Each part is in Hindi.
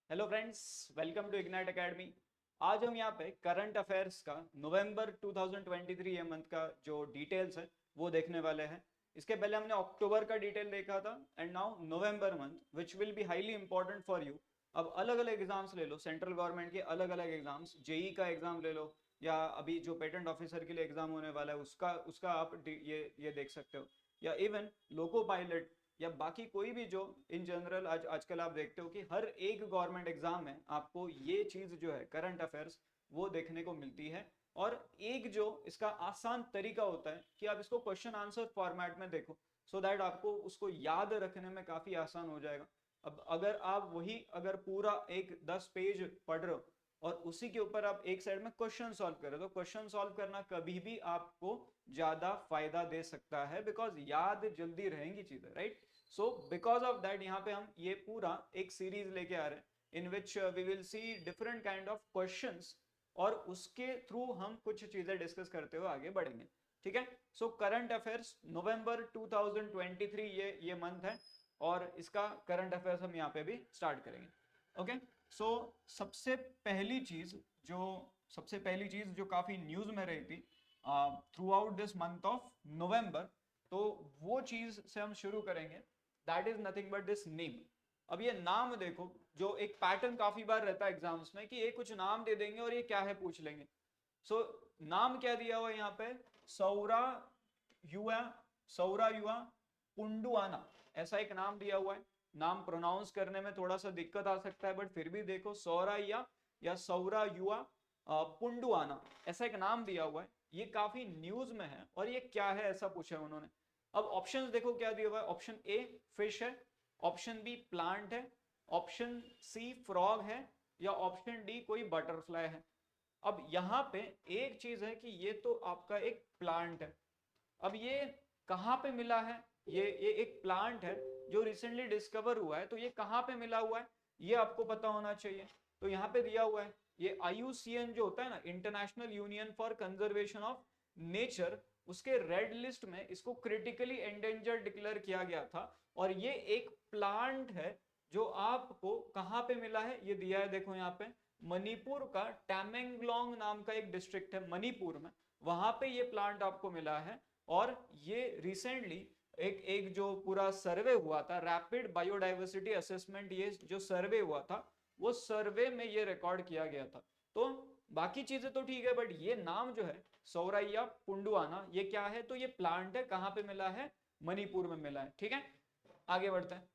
Hello friends, welcome to Ignite Academy. आज हम यहाँ पे करंट अफेयर्स का नवंबर 2023 ये मंथ का जो डिटेल्स है वो देखने वाले हैं। इसके पहले हमने अक्टूबर का डिटेल देखा था and now November month which will be highly important for you. अब अलग अलग एग्जाम्स ले लो, सेंट्रल गवर्नमेंट के अलग अलग एग्जाम्स, जेई का एग्जाम ले लो या अभी जो पेटेंट ऑफिसर के लिए एग्जाम होने वाला है उसका उसका आप ये देख सकते हो, या इवन लोको पायलट या बाकी कोई भी जो इन जनरल आजकल आप देखते हो कि हर एक गवर्नमेंट एग्जाम में आपको ये चीज जो है करंट अफेयर्स वो देखने को मिलती है। और एक जो इसका आसान तरीका होता है कि आप इसको क्वेश्चन आंसर फॉर्मेट में देखो, सो दैट आपको उसको याद रखने में काफी आसान हो जाएगा। अब अगर आप वही अगर पूरा एक 10 पेज पढ़ रहे हो और उसी के ऊपर आप एक साइड में क्वेश्चन सॉल्व करें तो क्वेश्चन सॉल्व करना कभी भी आपको ज्यादा फायदा दे सकता है, बिकॉज याद जल्दी रहेंगी चीजें, right. So because of that यहाँ पे हम ये पूरा एक सीरीज लेके आ रहे हैं in which we will see different kind of questions और उसके थ्रू हम कुछ चीजें डिस्कस करते हुए आगे बढ़ेंगे। ठीक है। सो करंट अफेयर्स नवंबर 2023 ये मंथ है और इसका करंट अफेयर्स हम यहाँ पे भी स्टार्ट करेंगे। ओके। सो जो सबसे पहली चीज जो काफी न्यूज में रही थी through out this month of नवंबर, तो वो चीज से हम शुरू करेंगे। That is nothing but this name. अब ये नाम देखो, जो एक पैटर्न काफी बार रहता है एग्जाम्स में कि ये कुछ नाम दे देंगे और ये क्या है पूछ लेंगे। सो नाम क्या दिया हुआ है यहाँ पे? सौरा युवा, सौरा युवा पुंडुआना, ऐसा एक नाम दिया हुआ है। नाम प्रोनाउंस करने में थोड़ा सा दिक्कत आ सकता है, बट फिर भी देखो सौरा या सौरा युवा पुंडुआना, ऐसा एक नाम दिया हुआ है। ये काफी न्यूज में है और ये क्या है ऐसा पूछा है उन्होंने। अब ऑप्शंस देखो क्या दिया हुआ है। ऑप्शन ए फिश है, ऑप्शन बी प्लांट है, ऑप्शन सी फ्रॉग है, या ऑप्शन डी कोई बटरफ्लाई है। अब यहाँ पे एक चीज है कि ये तो आपका एक प्लांट है। अब ये कहाँ पे मिला है? ये एक प्लांट है जो रिसेंटली डिस्कवर हुआ है, तो ये कहाँ पे मिला हुआ है ये आपको पता होना चाहिए। तो यहाँ पे दिया हुआ है ये IUCN जो होता है ना, international Union for Conservation of nature, उसके रेड लिस्ट में इसको क्रिटिकली एंडेंजर्ड डिक्लेयर किया गया था। और ये एक प्लांट है जो आपको कहाँ पे मिला है ये दिया है, देखो यहाँ पे मणिपुर का टैमेंगलोंग नाम का एक डिस्ट्रिक्ट है मणिपुर में, वहां पे ये प्लांट आपको मिला है। और ये रिसेंटली एक एक जो पूरा सर्वे हुआ था, रैपिड बायोडाइवर्सिटी असेसमेंट, ये जो सर्वे हुआ था वो सर्वे में ये रिकॉर्ड किया गया था। तो बाकी चीजें तो ठीक है, बट ये नाम जो है सौरैया पुंडुआना, ये क्या है? तो ये प्लांट है, कहां पे मिला है? मणिपुर में मिला है। ठीक है, आगे बढ़ते हैं।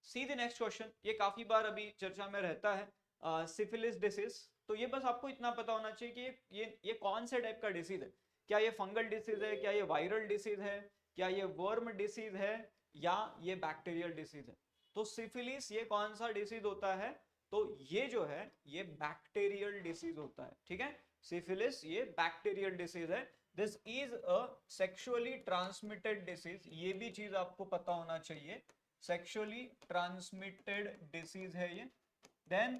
सी द नेक्स्ट क्वेश्चन, ये काफी बार अभी चर्चा में रहता है, सिफिलिस डिसीज। तो ये बस आपको इतना पता होना चाहिए कि ये कौन से टाइप का डिसीज है। क्या ये फंगल डिसीज है, क्या ये वायरल डिसीज है, क्या ये वर्म डिसीज है, या ये बैक्टीरियल डिसीज है। तो सिफिलिस ये कौन सा डिसीज होता है? तो ये जो है ये बैक्टीरियल डिसीज होता है। ठीक है, सिफिलिस ये बैक्टीरियल डिसीज है। This is a sexually transmitted disease, ये भी चीज आपको पता होना चाहिए। सेक्सुअली ट्रांसमिटेड डिसीज है ये। देन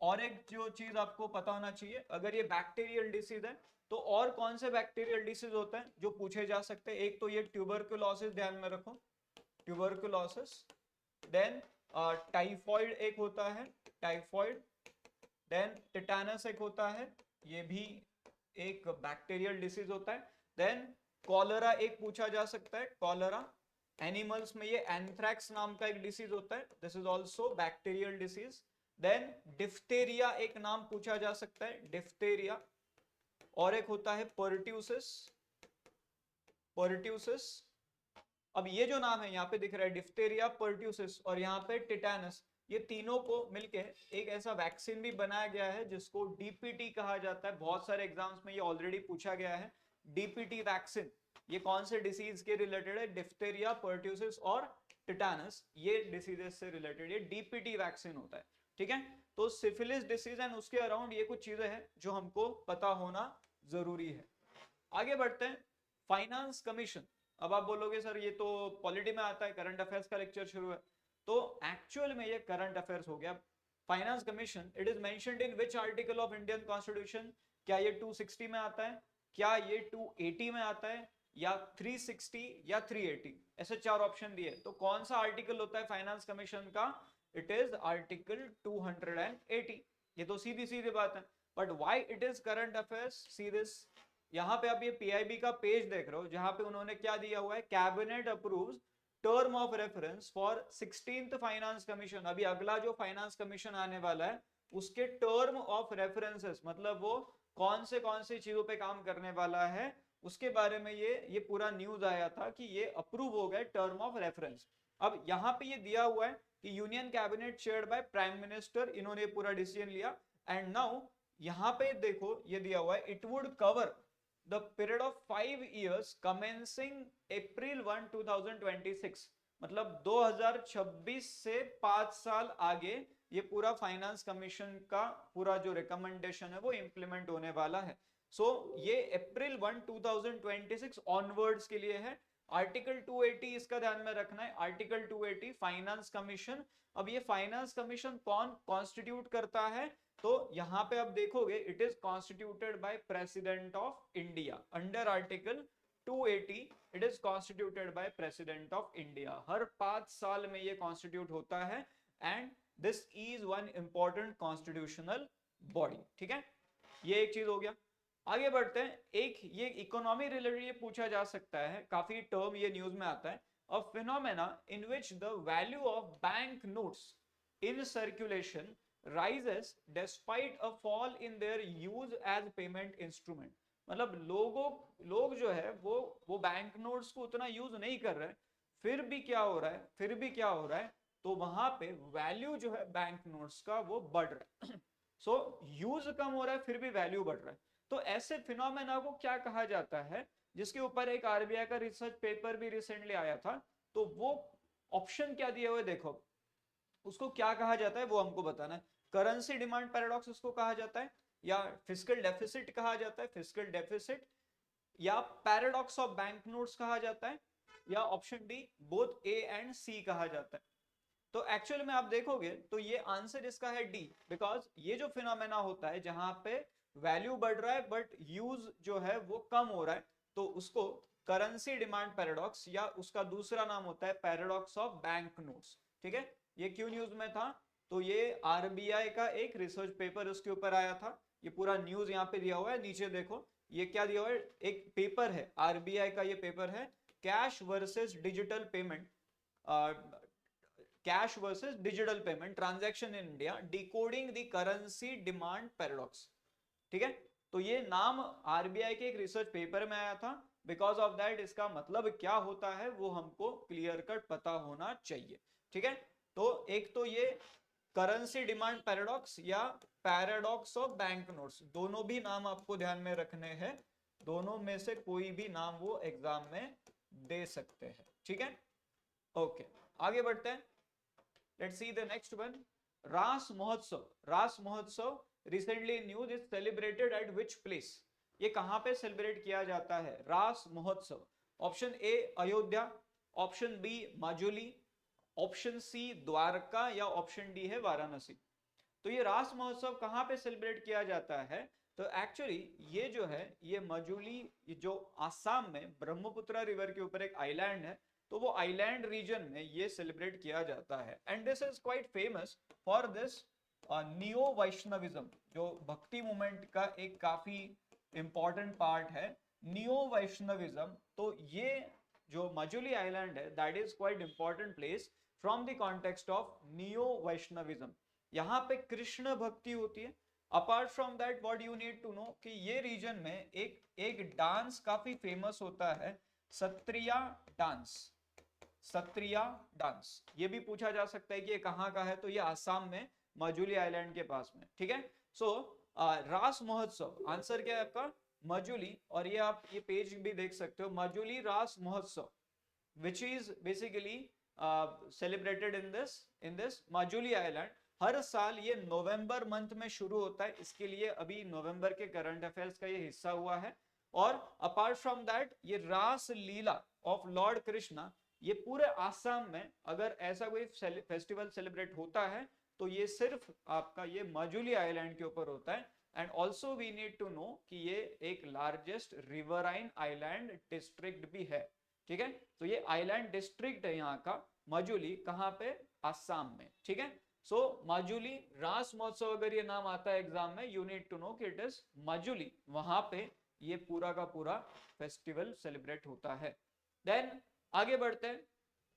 और एक जो चीज आपको पता होना चाहिए, अगर ये बैक्टीरियल डिसीज है तो और कौन से बैक्टीरियल डिसीज होते हैं जो पूछे जा सकते हैं? एक तो ये ट्यूबरकुलोसिस, ध्यान में रखो, ट्यूबरकुलोसिस। देन टाइफॉइड एक होता है, टाइफॉइड। देन टिटानस एक होता है, ये भी एक बैक्टीरियल डिसीज होता है। देन कॉलरा एक पूछा जा सकता है, कॉलरा। एनिमल्स में ये एंथ्रैक्स नाम का एक डिसीज होता है, this is also bacterial disease. Then diphtheria एक नाम पूछा जा सकता है, डिफ्थेरिया। और एक होता है पर्ट्यूसिस, पर्ट्यूसिस। अब ये जो नाम है यहाँ पे दिख रहा है, डिफ्थेरिया, पर्ट्यूसिस और यहाँ पे टिटानस, ये तीनों को मिलके एक ऐसा वैक्सीन भी बनाया गया है जिसको डीपीटी कहा जाता है। बहुत सारे एग्जाम्स में ये ऑलरेडी पूछा गया है, डीपीटी वैक्सीन। ये कौन से डिसीज के रिलेटेड है? डिफ्थेरिया, पर्ट्यूसिस और टिटानस, ये डिसीजेस से रिलेटेड ये डीपीटी वैक्सीन होता है। ठीक है, तो सिफिलिस डिसीज एंड उसके अराउंड ये कुछ चीजें हैं जो हमको पता होना जरूरी है। आगे बढ़ते हैं। Finance commission. अब आप बोलोगे सर ये तो पॉलिटी में आता है, करंट अफेयर्स का लेक्चर शुरू है। तो एक्चुअल में ये करंट अफेयर्स हो गया। Finance commission, it is mentioned in which article of Indian constitution? क्या ये 260 में आता है, क्या ये 280 में आता है, या 360 या 380? ऐसे चार ऑप्शन दिए, तो कौन सा आर्टिकल होता है फाइनेंस कमीशन का? It is article 280। ये तो सीधी सीधी बात है, but why it is current affairs, see this. यहाँ पे आप ये पीआईबी का पेज देख रहे हो, जहां पे उन्होंने क्या दिया हुआ है, cabinet approves term of reference for 16th finance commission. अभी अगला जो फाइनेंस कमीशन आने वाला है उसके टर्म ऑफ रेफरेंसेस, मतलब वो कौन सी चीजों पे काम करने वाला है, उसके बारे में ये पूरा न्यूज आया था कि ये अप्रूव हो गए टर्म ऑफ रेफरेंस। अब यहाँ पे ये दिया हुआ है कि union cabinet chaired by prime minister, इन्होंने पूरा डिसीजन लिया। एंड नाउ यहाँ पे देखो ये दिया हुआ है, it would cover the period of 5 years commencing April 1, 2026। मतलब 2026 से 5 साल आगे ये पूरा फाइनेंस कमीशन का पूरा जो रिकमेंडेशन है वो इंप्लीमेंट होने वाला है। सो ये अप्रैल 1, 2026 ऑनवर्ड्स के लिए है। आर्टिकल 280 इसका ध्यान में रखना है, आर्टिकल 280 फाइनेंस कमीशन। अब ये फाइनेंस कमीशन कौन कॉन्स्टिट्यूट करता है, तो यहां पे आप देखोगे it is constituted by president of India under article 280। It is constituted by president of India. हर 5 साल में ये कॉन्स्टिट्यूट होता है and this is one important constitutional body. ठीक है, ये एक चीज हो गया। आगे बढ़ते हैं, एक ये इकोनॉमी रिलेटेड ये पूछा जा सकता है, काफी टर्म ये न्यूज में आता है। अ phenomena in which the value of bank notes in circulation rises despite a fall in their use as payment instrument। मतलब लोग जो है वो बैंक नोट्स को उतना यूज नहीं कर रहे, फिर भी क्या हो रहा है, तो वहां पे वैल्यू जो है बैंक नोट्स का वो बढ़ रहा है। सो यूज कम हो रहा है फिर भी वैल्यू बढ़ रहा है। तो ऐसे फिनोमेना को क्या कहा जाता है, जिसके ऊपर एक आरबीआई का रिसर्च पेपर भी रिसेंटली आया था। तो वो ऑप्शन क्या दिए हुए देखो, उसको क्या कहा जाता है वो हमको बताना है। करेंसी डिमांड पैराडॉक्स उसको कहा जाता है, या फिस्कल डेफिसिट कहा जाता है, फिस्कल डेफिसिट, या पैराडॉक्स ऑफ बैंक नोट्स कहा जाता है, या option D both A and C कहा जाता है। तो एक्चुअल में आप देखोगे तो ये आंसर इसका है डी, बिकॉज ये जो फिनोमेना होता है जहां पे वैल्यू बढ़ रहा है बट यूज जो है वो कम हो रहा है, तो उसको करेंसी डिमांड पैराडॉक्स, या उसका दूसरा नाम होता है पैराडॉक्स ऑफ बैंक नोट्स। ठीक है, ये क्यों न्यूज में था, तो ये आरबीआई का एक रिसर्च पेपर उसके ऊपर आया था। ये पूरा न्यूज यहाँ पे दिया हुआ है, नीचे देखो ये क्या दिया हुआ है, एक पेपर है आरबीआई का, ये पेपर है cash versus digital payment, cash versus digital payment transaction in India, decoding the currency demand paradox. ठीक है, तो ये नाम आरबीआई के एक रिसर्च पेपर में आया था। बिकॉज ऑफ दैट इसका मतलब क्या होता है वो हमको क्लियर कट पता होना चाहिए। ठीक है, तो एक तो ये करेंसी डिमांड पैराडॉक्स या पैराडॉक्स ऑफ बैंक नोट्स, दोनों भी नाम आपको ध्यान में रखने हैं, दोनों में से कोई भी नाम वो एग्जाम में दे सकते हैं। ठीक है, ओके आगे बढ़ते हैं। Let's see the next one, Ras Mahotsav. Ras Mahotsav recently news is celebrated at which place, ये कहां पे सेलिब्रेट किया जाता है Ras Mahotsav. Option A Ayodhya, option B Majuli, option C Dwarka, या ऑप्शन डी है वाराणसी। तो ये रास महोत्सव कहां पे सेलिब्रेट किया जाता है, तो एक्चुअली ये जो है ये मजुली, जो आसाम में ब्रह्मपुत्र रिवर के ऊपर एक आइलैंड है, तो वो आइलैंड रीजन में ये सेलिब्रेट किया जाता है। And this is quite famous for this neo Vaishnavism, जो भक्ति मूवमेंट का एक काफी इंपॉर्टेंट पार्ट है नियो वैष्णविज्म। तो ये जो मजुली आइलैंड है that is quite important place from the context of neo Vaishnavism. यहाँ पे कृष्ण भक्ति होती है। Apart from that what you need to know कि ये रीजन में एक डांस काफी फेमस होता है, सत्रिया डांस। सत्रिया डांस ये भी पूछा जा सकता है कि ये कहाँ का है, तो ये आसाम में मजुली आइलैंड के पास में। ठीक है, सो रास महोत्सव आंसर क्या है आपका मजुली, और ये आप ये पेज भी देख सकते हो, मजुली रास महोत्सव which is basically celebrated in this Majuli island. हर साल ये नवंबर मंथ में शुरू होता है, इसके लिए अभी नवंबर के करंट अफेयर्स का ये हिस्सा हुआ है। और अपार्ट फ्रॉम दैट ये रास लीला ऑफ लॉर्ड कृष्णा, ये पूरे आसाम में अगर ऐसा कोई फेस्टिवल सेलिब्रेट होता है तो ये सिर्फ आपका ये माजुली आइलैंड के ऊपर होता है। And also we need to know कि ये एक लार्जेस्ट रिवराइन आइलैंड डिस्ट्रिक्ट भी है। ठीक है। तो ये आइलैंड डिस्ट्रिक्ट है यहाँ का मजुली, कहाँ पे, असम में, ठीक है। सो मजुली रास महोत्सव, अगर ये नाम आता है एग्जाम में, यू नीड टू नो कि इट इज मजुली, वहां पे ये पूरा का पूरा फेस्टिवल सेलिब्रेट होता है। देन आगे बढ़ते हैं,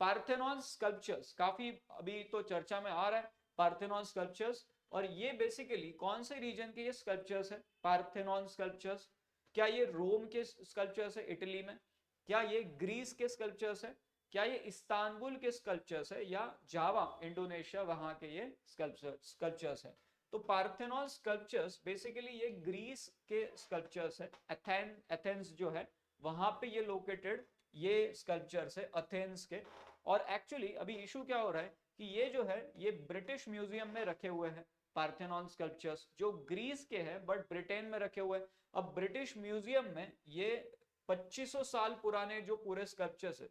पार्थेनॉन स्कल्पचर्स, काफी अभी तो चर्चा में आ रहा है पार्थेनॉन स्कल्पचर्स। और ये बेसिकली कौन से रीजन के ये स्कल्पचर्स है पार्थेनॉन स्कल्पचर्स? क्या ये रोम के स्कल्पचर्स है इटली में? क्या ये ग्रीस के स्कल्पचर्स है? क्या ये इस्तांबुल के स्कल्पचर्स है? या जावा इंडोनेशिया वहां के ये स्कल्पचर्स है? तो पार्थेनॉन स्कल्पचर्स बेसिकली ये ग्रीस के स्कल्पचर्स है। एथेंस जो है वहां पे ये लोकेटेड ये स्कल्पचर्स है एथेंस के। और एक्चुअली अभी इशू क्या हो रहा है कि ये जो है ये ब्रिटिश म्यूजियम में रखे हुए हैं पार्थेनॉन स्कल्पचर्स, जो ग्रीस के हैं बट ब्रिटेन में रखे हुए हैं। अब ब्रिटिश म्यूजियम में ये 2500 साल पुराने जो पूरे स्कल्पचर्स है,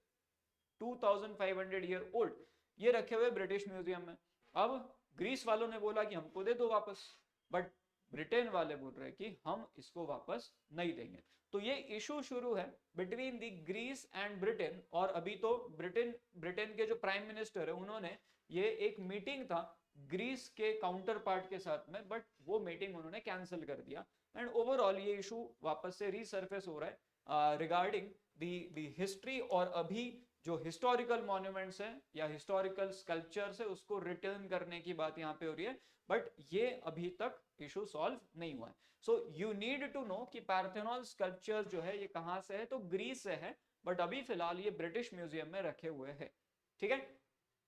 2500 ईयर ओल्ड, ये रखे हुए ब्रिटिश म्यूजियम में। अब ग्रीस वालों ने बोला कि हमको दे दो वापस, बट ब्रिटेन वाले बोल रहे कि हम इसको वापस नहीं देंगे। तो ये इशू शुरू है between the Greece and Britain. और अभी तो ब्रिटेन के जो प्राइम मिनिस्टर है उन्होंने ये एक मीटिंग था ग्रीस के काउंटर पार्ट के साथ में, बट वो मीटिंग उन्होंने कैंसिल कर दिया। एंड ओवरऑल ये इशू वापस से रीसर्फेस हो रहा है रिगार्डिंग दी हिस्ट्री, और अभी जो हिस्टोरिकल मॉन्यूमेंट्स हैं या हिस्टोरिकल स्कल्पचर्स है उसको रिटर्न करने की बात यहाँ पे हो रही है, बट ये अभी तक इशू सॉल्व नहीं हुआ है। So you need to know कि पार्थेनॉन स्कल्पचर जो है ये कहाँ से है, तो ग्रीस से है, बट अभी फिलहाल ये ब्रिटिश म्यूजियम में रखे हुए हैं, ठीक है।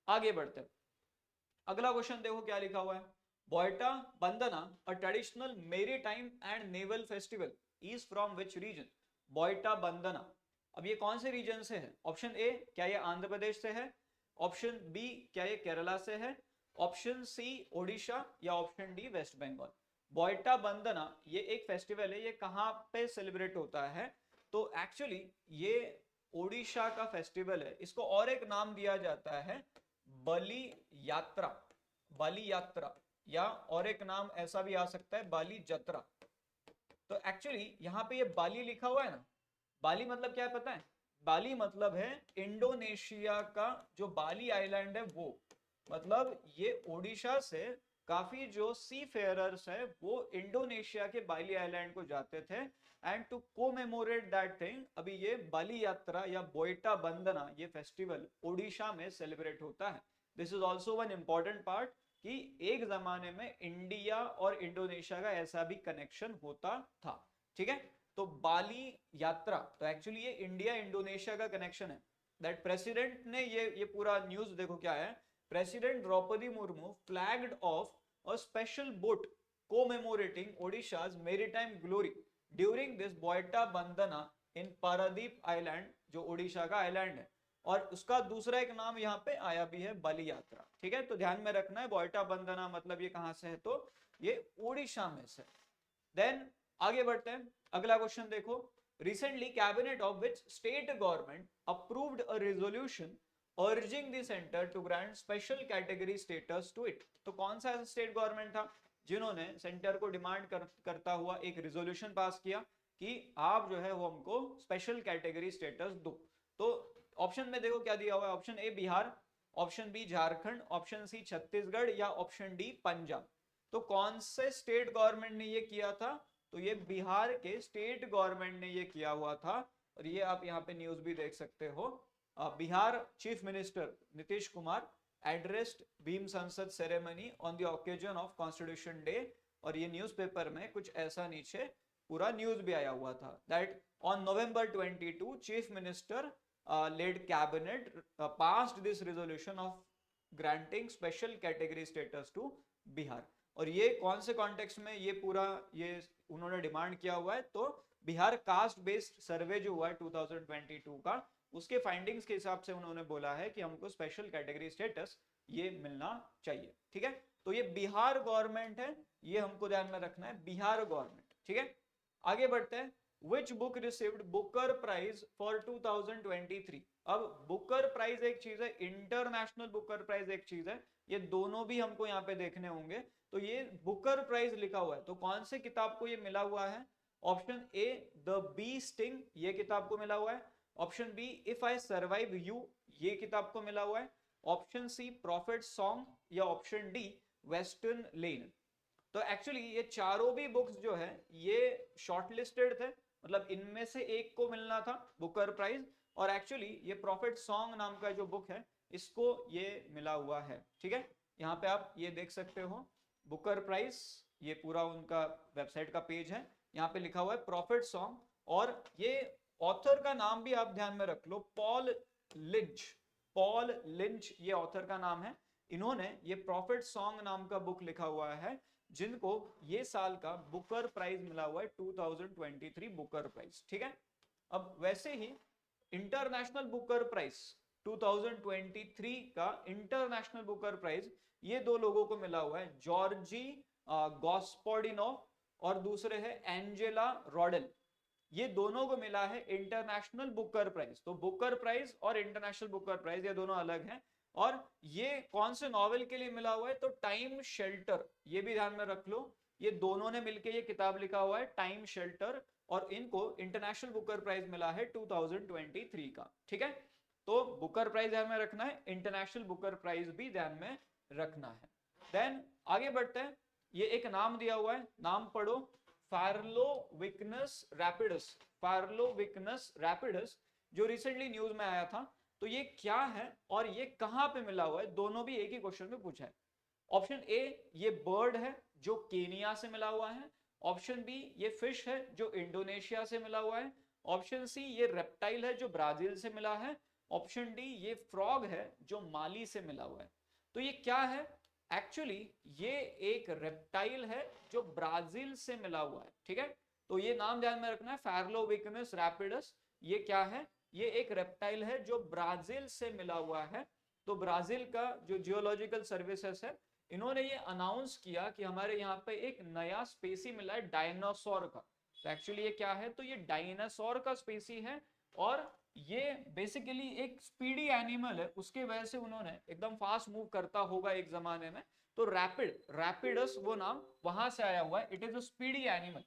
आगे बढ़ते हैं, अगला क्वेश्चन देखो क्या लिखा हुआ है। Boita Bandana, a traditional maritime and naval festival, is from which region? Boita Bandana, अब ये कौन से रीजन से है? ऑप्शन ए, क्या ये आंध्र प्रदेश से है? ऑप्शन बी, क्या ये केरला से है? Option C, Odisha? या ऑप्शन डी, वेस्ट बंगाल? बोयटा बंदना ये एक फेस्टिवल है, ये कहाँ पे सेलिब्रेट होता है? तो एक्चुअली ये ओडिशा का फेस्टिवल है। इसको और एक नाम दिया जाता है बलि यात्रा, बलि यात्रा, या और एक नाम ऐसा भी आ सकता है बाली जत्रा। तो एक्चुअली यहाँ पे ये बाली लिखा हुआ है ना, बाली मतलब क्या है पता है? बाली मतलब है इंडोनेशिया का जो बाली आइलैंड है वो, मतलब ये ओडिशा से काफी जो सी फेयरर्स है वो इंडोनेशिया के बाली आइलैंड को जाते थे, and to commemorate that thing अभी ये बाली यात्रा या बोयटा बंदना ये फेस्टिवल ओडिशा में सेलिब्रेट होता है। This is also one important part कि एक जमाने में इंडिया और इंडोनेशिया का ऐसा भी कनेक्शन होता था, ठीक है। तो बाली यात्रा, तो एक्चुअली ये इंडिया इंडोनेशिया का कनेक्शन है। दैट प्रेसिडेंट ने ये पूरा न्यूज देखो क्या है, president Droupadi Murmu flagged off a special boat commemorating Odisha's maritime glory during this Boita Bandana in Paradip island, जो ओडिशा का आइलैंड है। और उसका दूसरा एक नाम यहाँ पे आया भी है बलि यात्रा, ठीक है। तो ध्यान में रखना है बोयटा बंदना मतलब ये कहां से है, तो ये ओडिशा में से। देन आगे बढ़ते हैं, अगला क्वेश्चन देखो। Recently cabinet of which state government approved a resolution urging the centre to grant special category status to it? तो कौन सा स्टेट गवर्नमेंट था जिन्होंने सेंटर को डिमांड करता हुआ एक रेजोल्यूशन पास किया कि आप जो है वो हमको स्पेशल कैटेगरी स्टेटस दो? तो ऑप्शन में देखो क्या दिया हुआ है, option A Bihar, option B Jharkhand, option C Chhattisgarh, या ऑप्शन डी पंजाब? तो कौन से स्टेट गवर्नमेंट ने ये किया था? तो ये बिहार के स्टेट गवर्नमेंट ने ये किया हुआ था। और ये आप यहाँ पे न्यूज भी देख सकते हो, Bihar chief minister Nitish Kumar addressed Bhim Sansad ceremony on the occasion of constitution day. और ये न्यूज़पेपर में कुछ ऐसा नीचे पूरा न्यूज भी आया हुआ था that on November 22 chief minister led cabinet passed this resolution of granting special category status to Bihar. और ये कौन से कॉन्टेक्स्ट में ये पूरा ये उन्होंने डिमांड किया हुआ है? तो बिहार कास्ट बेस्ड सर्वे जो हुआ है 2022 का, उसके फाइंडिंग्स के हिसाब से उन्होंने बोला है कि हमको स्पेशल कैटेगरी स्टेटस ये मिलना चाहिए, ठीक है। तो ये बिहार गवर्नमेंट है, ये हमको ध्यान में रखना है, बिहार गवर्नमेंट, ठीक है। आगे बढ़ते हैं, Which book received Booker Prize for 2023? अब बुकर प्राइज एक चीज है, इंटरनेशनल बुकर प्राइज एक चीज है, ये दोनों भी हमको यहाँ पे देखने होंगे। तो ये बुकर प्राइज लिखा हुआ है, तो कौन से किताब को ये मिला हुआ है? Option A The Bee Sting, ये किताब को मिला हुआ है। Option B If I Survive You, ये किताब को मिला हुआ है, ऑप्शन सी प्रॉफिट सॉन्ग, या ऑप्शन डी वेस्टर्न लेन। तो एक्चुअली ये चारों भी बुक्स जो है ये शॉर्टलिस्टेड थे, मतलब इनमें से एक को मिलना था बुकर प्राइज, और एक्चुअली ये प्रॉफिट सॉन्ग नाम का जो बुक है इसको ये मिला हुआ है। ठीक है, यहाँ पे आप ये देख सकते हो बुकर प्राइज, ये पूरा उनका वेबसाइट का पेज है, यहाँ पे लिखा हुआ है प्रॉफिट सॉन्ग, और ये ऑथर का नाम भी आप ध्यान में रख लो, पॉल लिंच। पॉल लिंच ये ऑथर का नाम है, इन्होंने ये प्रॉफिट सॉन्ग नाम का बुक लिखा हुआ है, जिनको ये साल का बुकर प्राइज मिला हुआ है 2023 बुकर प्राइज। ठीक है, अब वैसे ही इंटरनेशनल बुकर प्राइज 2023 का इंटरनेशनल बुकर प्राइज ये दो लोगों को मिला हुआ है, जॉर्जी गॉस्पोडिनोव और दूसरे है एंजेला रॉडेल, ये दोनों को मिला है इंटरनेशनल बुकर प्राइज। तो बुकर प्राइज और इंटरनेशनल बुकर प्राइज ये दोनों अलग हैं, और ये कौन से नॉवेल के लिए मिला हुआ है, तो टाइम शेल्टर, ये भी ध्यान में रख लो, ये दोनों ने मिलकर ये किताब लिखा हुआ है टाइम शेल्टर, और इनको इंटरनेशनल बुकर प्राइज मिला है 2023 का। ठीक है, तो बुकर प्राइज ध्यान में रखना है, इंटरनेशनल बुकर प्राइज भी ध्यान में रखना है। देन आगे बढ़ते हैं, ये एक नाम दिया हुआ है, नाम पढ़ो, फार्लोविकनस रैपिडस। फार्लोविकनस रैपिडस जो रिसेंटली न्यूज में आया था, तो ये क्या है और ये कहां पे मिला हुआ है, दोनों भी एक ही क्वेश्चन में पूछा है। ऑप्शन ए ये बर्ड है जो केनिया से मिला हुआ है, ऑप्शन बी ये फिश है जो इंडोनेशिया से मिला हुआ है, ऑप्शन सी ये रेप्टाइल है जो ब्राजील से मिला है, ऑप्शन डी ये फ्रॉग है जो माली से मिला हुआ है। तो ये क्या है, एक्चुअली ये एक रेप्टाइल है जो ब्राजील से मिला हुआ है। ठीक है, तो ये नाम ध्यान में रखना है, फार्लोविकनस रैपिडस, ये क्या है, ये एक रेप्टाइल है जो ब्राजील से मिला हुआ है। तो ब्राजील का जो जियोलॉजिकल सर्विसेज है, इन्होंने ये अनाउंस किया कि हमारे यहाँ पे एक नया स्पेसी मिला है डायनासोर का। तो एक्चुअली ये क्या है, तो ये डायनासोर का स्पेसी है, और ये बेसिकली एक स्पीडी एनिमल है, उसके वजह से उन्होंने एकदम फास्ट मूव करता होगा एक जमाने में, तो रैपिडस वो नाम वहां से आया हुआ है, it is a speedy animal,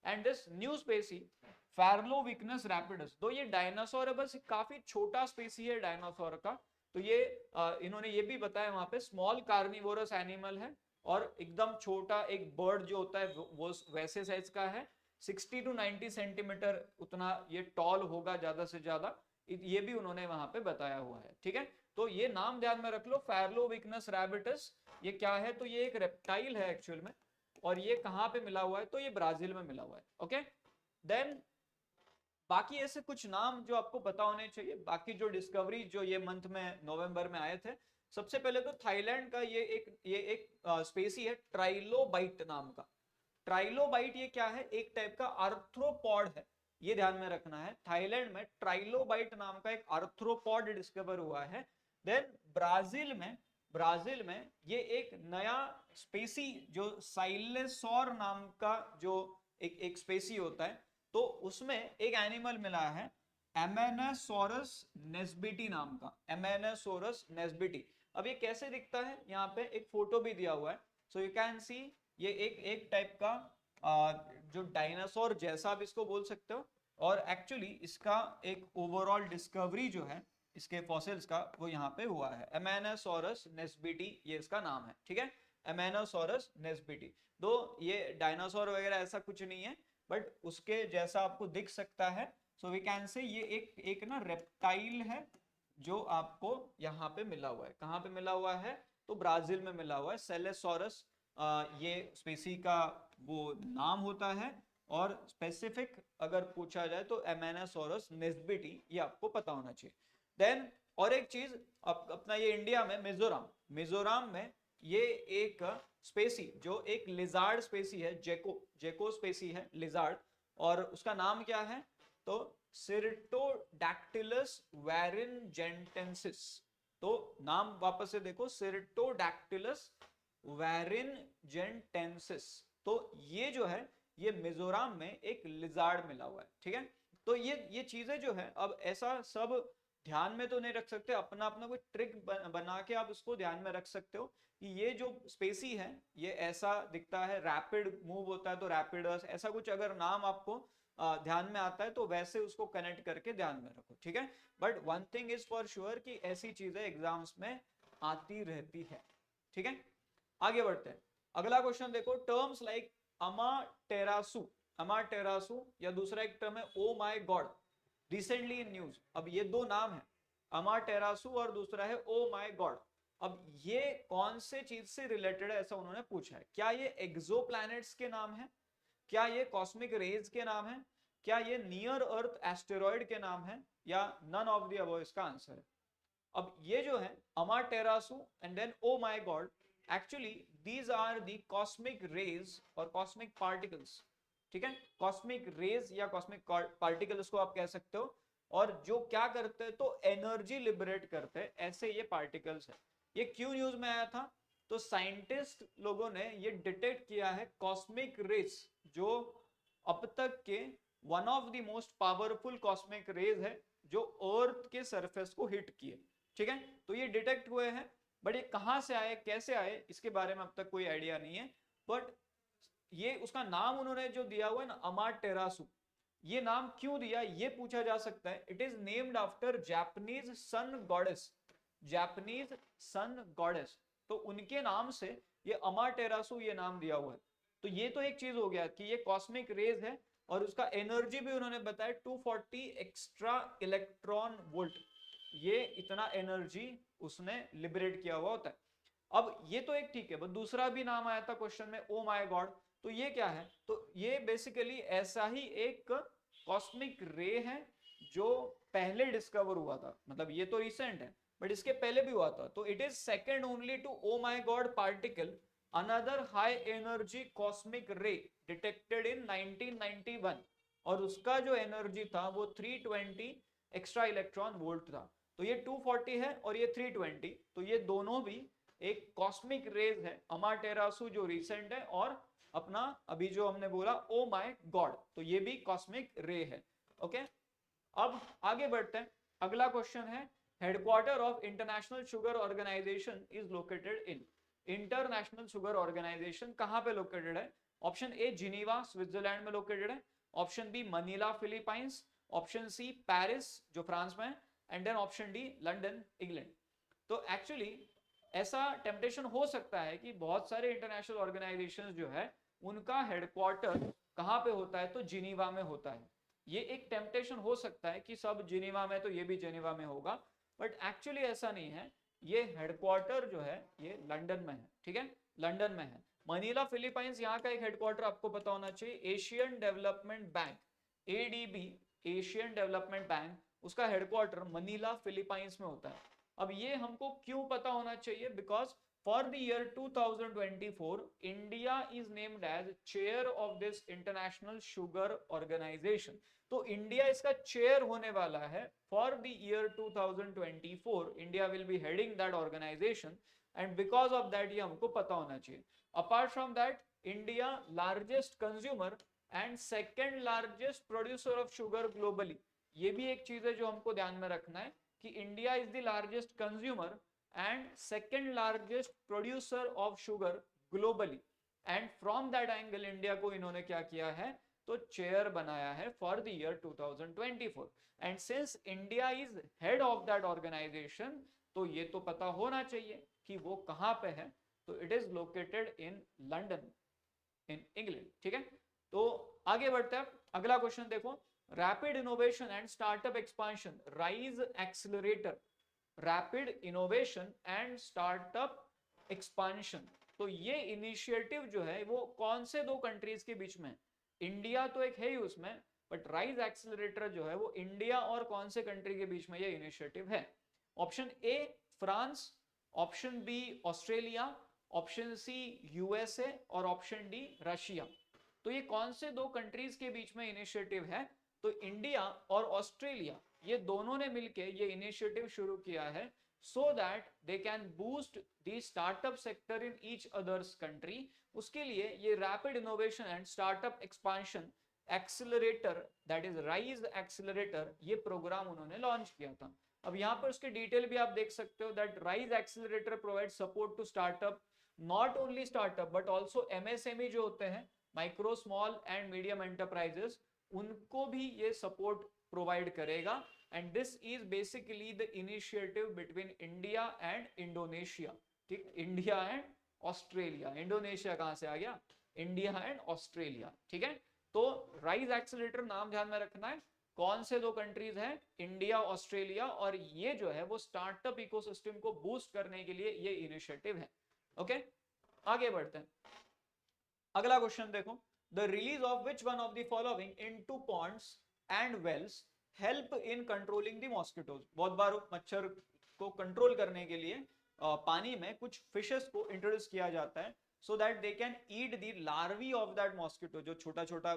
and this new species फार्लोविकनस रैपिडस। तो ये डायनासोर है, बस काफी छोटा स्पेसी है डायनासोर का, तो ये इन्होंने ये भी बताया वहां पे स्मॉल कार्निवोरस एनिमल है, और एकदम छोटा एक बर्ड जो होता है वो वैसे साइज का है, 60 to 90 सेंटीमीटर उतना ये टॉल होगा ज्यादा से ज्यादा, ये भी उन्होंने वहां पे बताया हुआ है। ठीक है, तो ये नाम ध्यान में रख लो, फार्लोविकनस रैबिटस, ये क्या है, तो ये एक रेप्टाइल है एक्चुअल में, और ये कहाँ पे मिला हुआ है, तो ये ब्राजील में मिला हुआ है। ओके, देन बाकी ऐसे कुछ नाम जो आपको पता होने चाहिए, बाकी जो डिस्कवरी जो ये मंथ में नवंबर में आए थे, सबसे पहले तो थाईलैंड का ये एक स्पेसी है ट्राइलोबाइट नाम का। ट्राइलोबाइट ये क्या है, एक टाइप का आर्थ्रोपॉड है, ये ध्यान में रखना है, थाईलैंड में ट्राइलोबाइट नाम का एक आर्थ्रोपॉड डिस्कवर हुआ है। देन ब्राजील में ये एक नया स्पेसी जो साइलेसोर नाम का जो एक स्पेसी होता है, तो उसमें एक एनिमल मिला है एमेनासोरस नेस्बिटी नाम का, एमेनासोरस नेस्बिटी। अब ये कैसे दिखता है, यहाँ पे एक फोटो भी दिया हुआ है, सो यू कैन सी, ये एक टाइप का जो डायनासोर जैसा आप इसको बोल सकते हो, और एक्चुअली इसका एक ओवरऑल डिस्कवरी जो है इसके फॉसिल्स का वो यहाँ पे हुआ है, एमेनासोरस नेस्बिटी ये इसका नाम है। ठीक है, एमेनासोरस नेस्बिटी, तो ये डायनासोर वगैरह ऐसा कुछ नहीं है, बट उसके जैसा आपको दिख सकता है। सो वी कैन से ये एक ना रेप्टाइल है जो आपको यहाँ पे मिला हुआ है, कहाँ पे मिला हुआ है, तो ब्राजील में मिला हुआ है, सेलेसोरस ये स्पेसी का वो नाम होता है, और स्पेसिफिक अगर पूछा जाए तो एमेनासोरस नेस्बिटी, ये आपको पता होना चाहिए। देन और एक चीज, अपना ये इंडिया में मिजोरम में ये एक स्पेसी जो एक लिजार्ड स्पेसी है, जेको स्पेसी है लिजार्ड, और उसका नाम क्या है, तो सिर्टोडैक्टिलस वैरिनजेंटेंसिस। तो नाम वापस से देखो, सिर्टोडैक्टिलस वैरिनजेंटेंसिस, तो ये जो है ये मिजोरम में एक लिजार्ड मिला हुआ है। ठीक है, तो ये चीजें जो है, अब ऐसा सब ध्यान में तो नहीं रख सकते, अपना अपना कोई ट्रिक बना के आप इसको ध्यान में रख सकते हो कि ये जो स्पेसी है ये ऐसा दिखता है, रैपिड मूव होता है तो रैपिडस, ऐसा कुछ अगर नाम आपको ध्यान में आता है तो वैसे उसको कनेक्ट करके ध्यान में रखो, ठीक है। But one thing is for sure कि ऐसी चीजें एग्जाम्स में आती रहती है, ठीक है। आगे बढ़ते हैं, अगला क्वेश्चन देखो, टर्म्स लाइक अमाटेरासु, अमाटेरासु या दूसरा एक टर्म है ओ my God, recently in news. अब ये दो नाम है, अमाटेरासु और दूसरा है ओ माय गॉड। अब ये कौन से चीज से रिलेटेड है ऐसा उन्होंने पूछा है। क्या ये एक्सो प्लैनेट्स के नाम है, क्या ये कॉस्मिक रेज के नाम है, क्या ये नियर अर्थ एस्टेरॉइड के नाम है, या नन ऑफ द अबव इसका आंसर है। अब ये जो है Amaterasu and then oh my god, actually these are the cosmic rays और कॉस्मिक पार्टिकल्स, ठीक है। कॉस्मिक रेज या कॉस्मिक पार्टिकल्स को आप कह सकते हो, और जो क्या करते हैं तो एनर्जी लिबरेट करते हैं, ऐसे ये पार्टिकल्स है। ये क्यों न्यूज में आया था, तो साइंटिस्ट लोगों ने ये डिटेक्ट किया है कॉस्मिक रेज, जो अब तक के one of the most powerful cosmic rays है जो अर्थ के सरफेस को हिट किए, ठीक है। तो ये डिटेक्ट हुए हैं, बट ये कहां से आए कैसे आए इसके बारे में अब तक कोई आइडिया नहीं है। बट ये उसका नाम उन्होंने जो दिया हुआ है ना अमाटेरासु, ये नाम क्यों दिया ये पूछा जा सकता है। It is named after Japanese sun goddess, Japanese sun goddess, तो उनके नाम से ये अमाटेरासु ये नाम दिया हुआ है। तो ये तो एक चीज हो गया कि ये कॉस्मिक रेज है, और उसका एनर्जी भी उन्होंने बताया 240 एक्स्ट्रा इलेक्ट्रॉन वोल्ट, ये इतना एनर्जी उसने लिबरेट किया हुआ होता है। अब ये तो एक ठीक है, बट दूसरा भी नाम आया था क्वेश्चन में ओ माय गॉड, तो ये क्या है, तो ये बेसिकली ऐसा ही एक कॉस्मिक रे है जो पहले डिस्कवर हुआ था, मतलब ये तो रिसेंट है बट इसके पहले भी हुआ था। तो it is second only two O my God particle, another high energy cosmic रे डिटेक्टेड इन 1991, और उसका जो एनर्जी था वो 320 एक्स्ट्रा इलेक्ट्रॉन वोल्ट था। तो ये 240 है और ये 320, तो ये दोनों भी एक कॉस्मिक रेज है। अमाटेरासु जो रिसेंट है, और अपना अभी जो हमने बोला ओ माय गॉड, तो ये भी कॉस्मिक रे है, ओके। अब आगे बढ़ते हैं, अगला क्वेश्चन है, headquarter of International Sugar Organization is located in, International Sugar Organization कहां पे लोकेटेड है। ऑप्शन ए जिनीवा स्विट्जरलैंड में लोकेटेड है, option B Manila Philippines, option C Paris जो फ्रांस में है, and then option D London England. तो एक्चुअली ऐसा टेम्पटेशन हो सकता है कि बहुत सारे इंटरनेशनल ऑर्गेनाइजेशंस जो है उनका हेडक्वार्टर कहाँ पे होता है, तो जिनीवा में होता है। ये एक टेम्पटेशन हो सकता है कि सब जिनीवा में तो ये भी जिनीवा में होगा, बट एक्चुअली ऐसा नहीं है। ये हेडक्वार्टर जो है ये लंदन में है, ठीक है, लंदन में है। मनीला फिलीपाइंस यहाँ का एक हेडक्वार्टर आपको पता होना चाहिए, Asian development bank, ADB, Asian development bank, उसका हेडक्वार्टर मनीला फिलीपाइंस में होता है। अब ये हमको क्यों पता होना चाहिए, because for the year 2024 India is named as chair of this International Sugar Organization. तो इंडिया इसका चेयर होने वाला है for the year 2024, India will be heading that organisation, and because of that ये हमको पता होना चाहिए। Apart from that, India largest consumer and second largest producer of sugar globally, ये भी एक चीज है जो हमको ध्यान में रखना है कि India is the largest consumer and second largest producer of sugar globally, and from that angle India को इन्होंने क्या किया है, तो चेयर बनाया है for the year 2024, and since India is head of that organisation, तो ये तो पता होना चाहिए कि वो कहां पे है, तो it is located in London in England, ठीक है। तो आगे बढ़ते हैं, अगला क्वेश्चन देखो, rapid innovation and startup expansion rise accelerator, rapid innovation and startup expansion, तो ये इनिशिएटिव जो है वो कौन से दो कंट्रीज के बीच में, इंडिया तो एक है ही उसमें, बट राइज एक्सिलरेटर जो है वो इंडिया और कौन से कंट्री के बीच में ये इनिशिएटिव है। Option A France, option B Australia, option C USA, और ऑप्शन डी रशिया। तो ये कौन से दो कंट्रीज के बीच में इनिशिएटिव है, तो इंडिया और ऑस्ट्रेलिया ये दोनों ने मिलकर ये इनिशिएटिव शुरू किया है, सो that they can boost the startup sector in each others country. उसके लिए ये rapid innovation and startup expansion accelerator, that is rise accelerator, ये प्रोग्राम उन्होंने लॉन्च किया था। अब यहाँ पर उसके डिटेल भी आप देख सकते हो, that RISE accelerator provide support to startup, not only startup but also MSME जो होते हैं, micro small and medium enterprises, उनको भी ये सपोर्ट प्रोवाइड करेगा। And this is basically the initiative between India and Indonesia. ठीक, इंडिया एंड ऑस्ट्रेलिया, इंडोनेशिया कहां से आ गया, इंडिया एंड ऑस्ट्रेलिया। ठीक है, तो राइज एक्सेलेरेटर नाम ध्यान में रखना है, कौन से दो कंट्रीज हैं, इंडिया ऑस्ट्रेलिया, और ये जो है वो स्टार्टअप इकोसिस्टम को बूस्ट करने के लिए ये इनिशिएटिव है। ओके, आगे बढ़ते हैं। अगला क्वेश्चन देखो, the release of which one of the following into ponds and wells help in controlling the mosquitoes. बहुत बार मच्छर को कंट्रोल करने के लिए पानी में कुछ फिशेस को इंट्रोड्यूस किया जाता है सो that they can eat the larvae of that mosquito, जो छोटा छोटा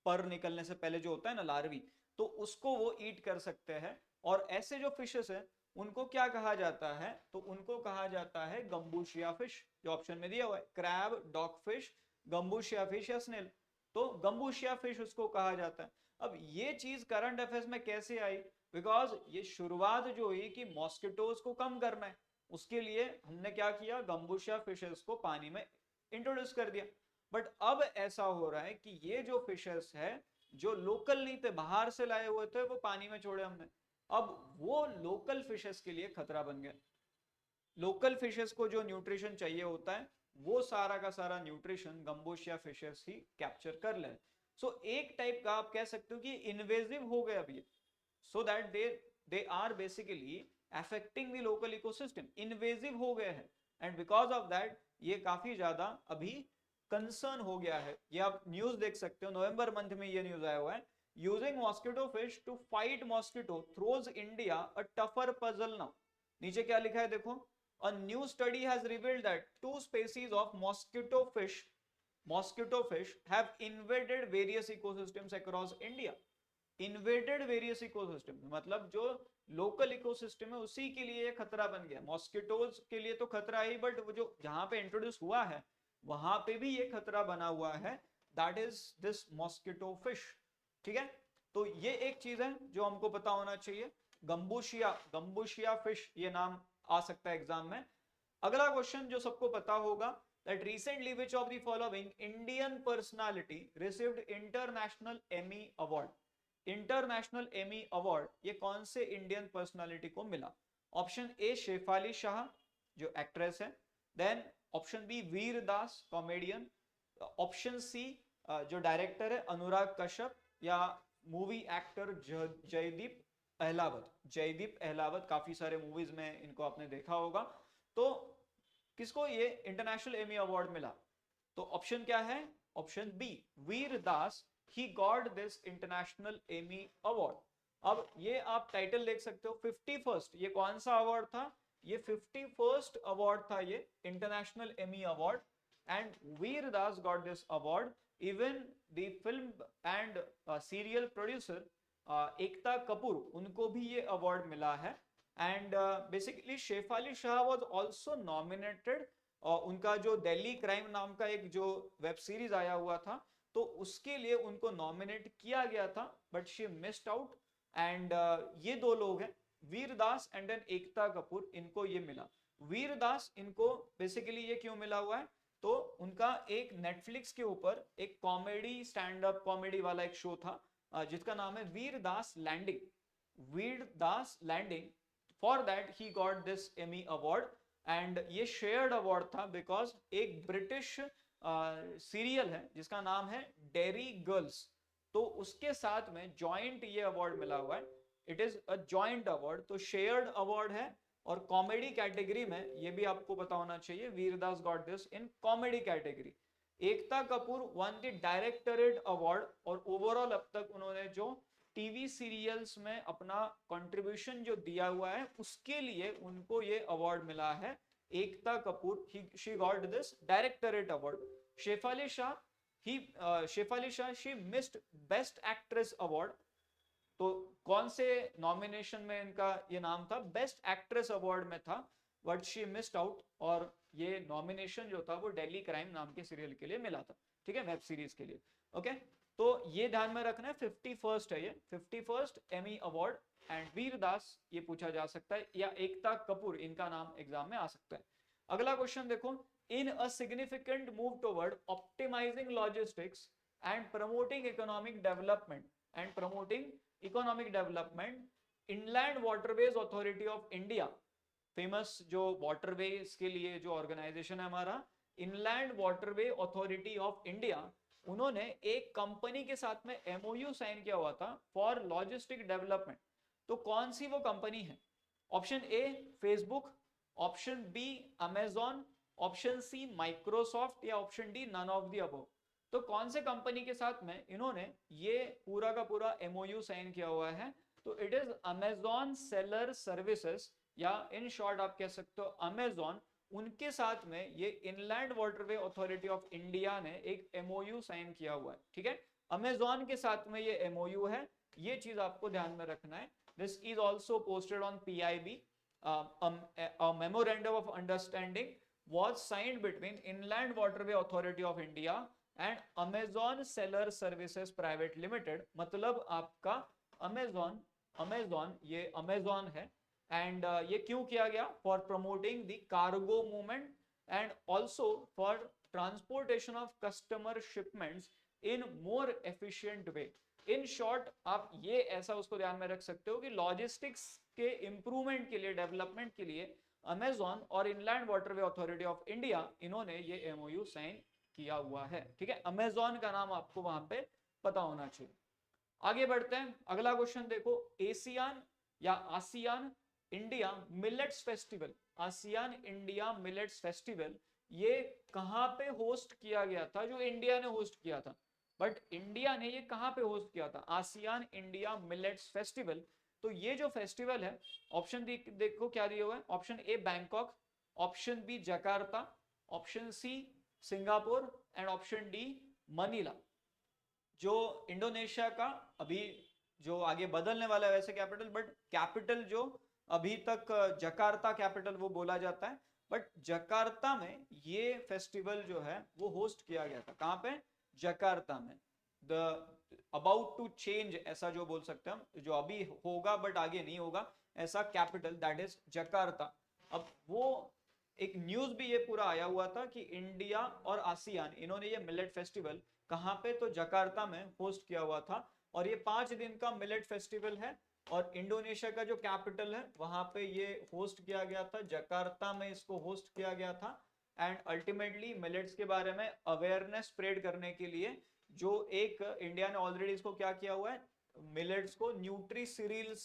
पर निकलने से पहले जो होता है ना लार्वी, तो उसको वो ईट कर सकते हैं। और ऐसे जो फिशेस हैं उनको क्या कहा जाता है, तो उनको कहा जाता है गंबूशिया फिश, जो ऑप्शन में दिया हुआ है, क्रैब, डॉग फिश, गंबूशिया फिश या स्नेल, तो गंबूशिया फिश उसको कहा जाता है। अब ये चीज करंट अफेयर्स में कैसे आई, बिकॉज ये शुरुआत जो हुई कि मॉस्किटोज को कम करना है, उसके लिए हमने क्या किया, गंबूशिया फिशेस को पानी में इंट्रोड्यूस कर दिया। बट अब ऐसा हो रहा है कि ये जो फिशेस है जो लोकल नहीं थे, बाहर से लाए हुए थे, वो पानी में छोड़े हमने, अब वो लोकल फिशेस के लिए खतरा बन गया। लोकल फिशेस को जो न्यूट्रिशन चाहिए होता है वो सारा का सारा न्यूट्रिशन गंबूशिया फिशेस ही कैप्चर कर ले। सो एक टाइप का आप कह सकते हो कि इन्वेजिव हो गया अभी, so that they are basically affecting the local ecosystem, invasive हो गए हैं। एंड बिकॉज ऑफ दैट ये काफी ज्यादा अभी कंसर्न हो गया है। ये आप न्यूज देख सकते हो, नवंबर मंथ में ये न्यूज आया हुआ है, using mosquito fish to fight mosquito throws India a tougher puzzle now. नीचे क्या लिखा है देखो, a new study has revealed that two species of mosquito fish have invaded various ecosystems across India। invaded various ecosystems मतलब जो लोकल इकोसिस्टम है उसी के लिए खतरा बन गया। मॉस्किटोज के लिए तो खतरा है, बट वो जो जहां पे इंट्रोड्यूस हुआ है वहां पे भी ये खतरा बना हुआ है, that is this mosquito fish. ठीक है, तो ये एक चीज है जो हमको पता होना चाहिए, गंबूशिया फिश ये नाम आ सकता है एग्जाम में। अगला क्वेश्चन जो सबको पता होगा, that recently which of the following Indian personality received international Emmy award। International Emmy award ये कौन से इंडियन पर्सनालिटी को मिला? ऑप्शन ए शेफाली शाह जो एक्ट्रेस है, देन ऑप्शन बी वीर दास कॉमेडियन, ऑप्शन सी जो डायरेक्टर है अनुराग कश्यप, या मूवी एक्टर जयदीप अहलावत। जयदीप अहलावत काफी सारे मूवीज में इनको आपने देखा होगा। तो किसको ये इंटरनेशनल एमी अवार्ड मिला? तो ऑप्शन क्या है, option B Vir Das, he got this International Emmy Award. अब ये आप टाइटल देख सकते हो, 51st, ये कौन सा अवार्ड था, ये 51st अवार्ड था, ये international Emmy award. And Vir Das got this award. Even the film and serial producer Ekta Kapoor, उनको भी ये अवार्ड मिला है। And basically Shefali Shah was also nominated, उनका जो दिल्ली क्राइम नाम का एक जो वेब सीरीज आया हुआ था, तो उसके लिए उनको नॉमिनेट किया गया था, but she missed out. And ये दो लोग हैं, वीर दास एंड देन एकता कपूर, इनको ये मिला। वीर दास इनको बेसिकली ये क्यों मिला हुआ है, तो उनका एक नेटफ्लिक्स के ऊपर एक कॉमेडी, स्टैंड अप कॉमेडी वाला एक शो था जिसका नाम है Vir Das landing, Vir Das landing. For that he got this Emmy award. And ये शेयर्ड अवार्ड था बिकॉज एक ब्रिटिश सीरियल है जिसका नाम है डेरी गर्ल्स, तो उसके साथ में जॉइंट ये अवार्ड मिला हुआ है। It is a joint award, तो शेयर्ड अवार्ड है। और कॉमेडी कैटेगरी में ये भी आपको पता होना चाहिए, Vir Das got this in comedy category. Ekta Kapoor one the directorate award, और ओवरऑल अब तक उन्होंने जो टीवी सीरियल्स में अपना कंट्रीब्यूशन जो दिया हुआ है उसके लिए उनको ये अवार्ड मिला है। Ekta Kapoor, she got this directorate award. Shefali Shah she missed best actress award. तो कौन से नॉमिनेशन में इनका ये नाम था, बेस्ट एक्ट्रेस अवार्ड में था, बट शी मिस्ड आउट। और ये नॉमिनेशन जो था वो दिल्ली क्राइम नाम के सीरियल के लिए मिला था, ठीक है, वेब सीरीज के लिए। ओके, तो ये ध्यान में रखना है, 51st है ये, 51st Amy award. And Vir दास ये पूछा जा सकता है, या एकता कपूर, इनका नाम एग्जाम में आ सकता है। अगला क्वेश्चन देखो, in a significant move toward optimizing logistics and promoting economic development inland waterways authority of India, famous जो वाटरवेज के लिए जो ऑर्गेनाइजेशन है हमारा inland waterway authority of India, उन्होंने एक कंपनी के साथ में एमओयू साइन किया हुआ था फॉर लॉजिस्टिक डेवलपमेंट। तो कौन सी वो कंपनी है? Option A Facebook, option B Amazon, option C Microsoft या option D none of the above. तो कौन से कंपनी के साथ में इन्होंने ये पूरा का पूरा एमओयू साइन किया हुआ है? तो it is Amazon seller services, या इन शॉर्ट आप कह सकते हो अमेजॉन, उनके साथ में ये inland waterway authority of India ने एक एमओयू साइन किया हुआ है। ठीक है, अमेजॉन के साथ में ये एमओयू है, ये चीज आपको ध्यान में रखना है। This is also posted on PIB. a memorandum of understanding was signed between Inland Waterway Authority of India and Amazon Seller Services Private Limited। मतलब आपका अमेजॉन ये अमेजॉन है, एंड ये क्यों किया गया? For promoting the cargo movement and also for transportation of customer shipments in more efficient way. In short आप ये ऐसा उसको ध्यान में रख सकते हो कि लॉजिस्टिक्स के इंप्रूवमेंट के लिए, डेवलपमेंट के लिए अमेजॉन और inland waterway authority of India, इन्होंने ये एमओयू साइन किया हुआ है। ठीक है, अमेजॉन का नाम आपको वहां पे पता होना चाहिए। आगे बढ़ते हैं, अगला क्वेश्चन देखो, एशियान या ASEAN India millets festival, ASEAN India millets festival, ये कहां पे होस्ट किया गया था? जो इंडिया ने होस्ट किया था, बट इंडिया ने ये कहां पे होस्ट किया था? ASEAN India millets festival. तो ये जो फेस्टिवल है, ऑप्शन देखो क्या दिया हुआ है। Option A Bangkok, option B Jakarta, option C Singapore and option D Manila. जो इंडोनेशिया का अभी जो आगे बदलने वाला है वैसे कैपिटल, बट कैपिटल जो अभी तक जकार्ता कैपिटल वो बोला जाता है, बट जकार्ता में ये फेस्टिवल जो है वो होस्ट किया गया था। कहां पे? जकार्ता में। द अबाउट टू चेंज, ऐसा जो बोल सकते हैं हम, जो अभी होगा बट आगे नहीं होगा, ऐसा कैपिटल दैट इज जकार्ता। अब वो एक न्यूज भी ये पूरा आया हुआ था कि इंडिया और आसियान, इन्होंने ये मिलेट फेस्टिवल कहां पे? तो जकार्ता में होस्ट किया हुआ था। और ये 5 दिन का मिलेट फेस्टिवल है, और इंडोनेशिया का जो कैपिटल है वहां पे ये होस्ट किया गया था, जकार्ता में इसको होस्ट किया गया था। एंड अल्टीमेटली मिलेट्स के बारे में अवेयरनेस स्प्रेड करने के लिए जो एक इंडिया ने ऑलरेडी इसको क्या किया हुआ है, मिलेट्स को न्यूट्री सीरियल्स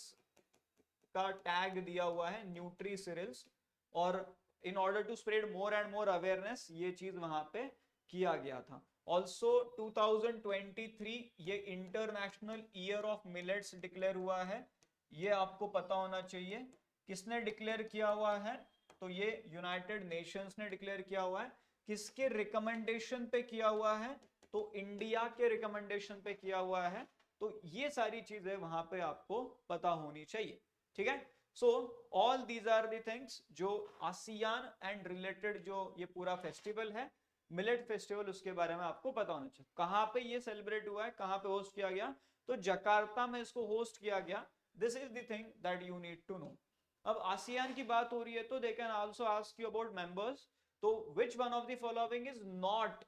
का टैग दिया हुआ है, न्यूट्री सीरियल्स। और in order to spread more and more awareness, ये चीज वहां पे किया गया था। ऑल्सो 2023 ये international year of millets declare हुआ है, ये आपको पता होना चाहिए। किसने डिक्लेयर किया हुआ है? तो ये यूनाइटेड नेशंस ने डिक्लेयर किया हुआ है। किसके रिकमेंडेशन पे किया हुआ है? तो इंडिया के रिकमेंडेशन पे किया हुआ है। तो ये सारी चीजें वहां पे आपको पता होनी चाहिए। ठीक है, so all these are the things जो आसियान एंड रिलेटेड जो ये पूरा फेस्टिवल है, मिलेट फेस्टिवल, उसके बारे में आपको पता होना चाहिए। कहां पे ये सेलिब्रेट हुआ है, कहां पे होस्ट किया गया? तो जकार्ता में इसको होस्ट किया गया। This is the thing that you need to know. अब आसियान की बात हो रही है तो they can also ask you about members. तो which one of the following is not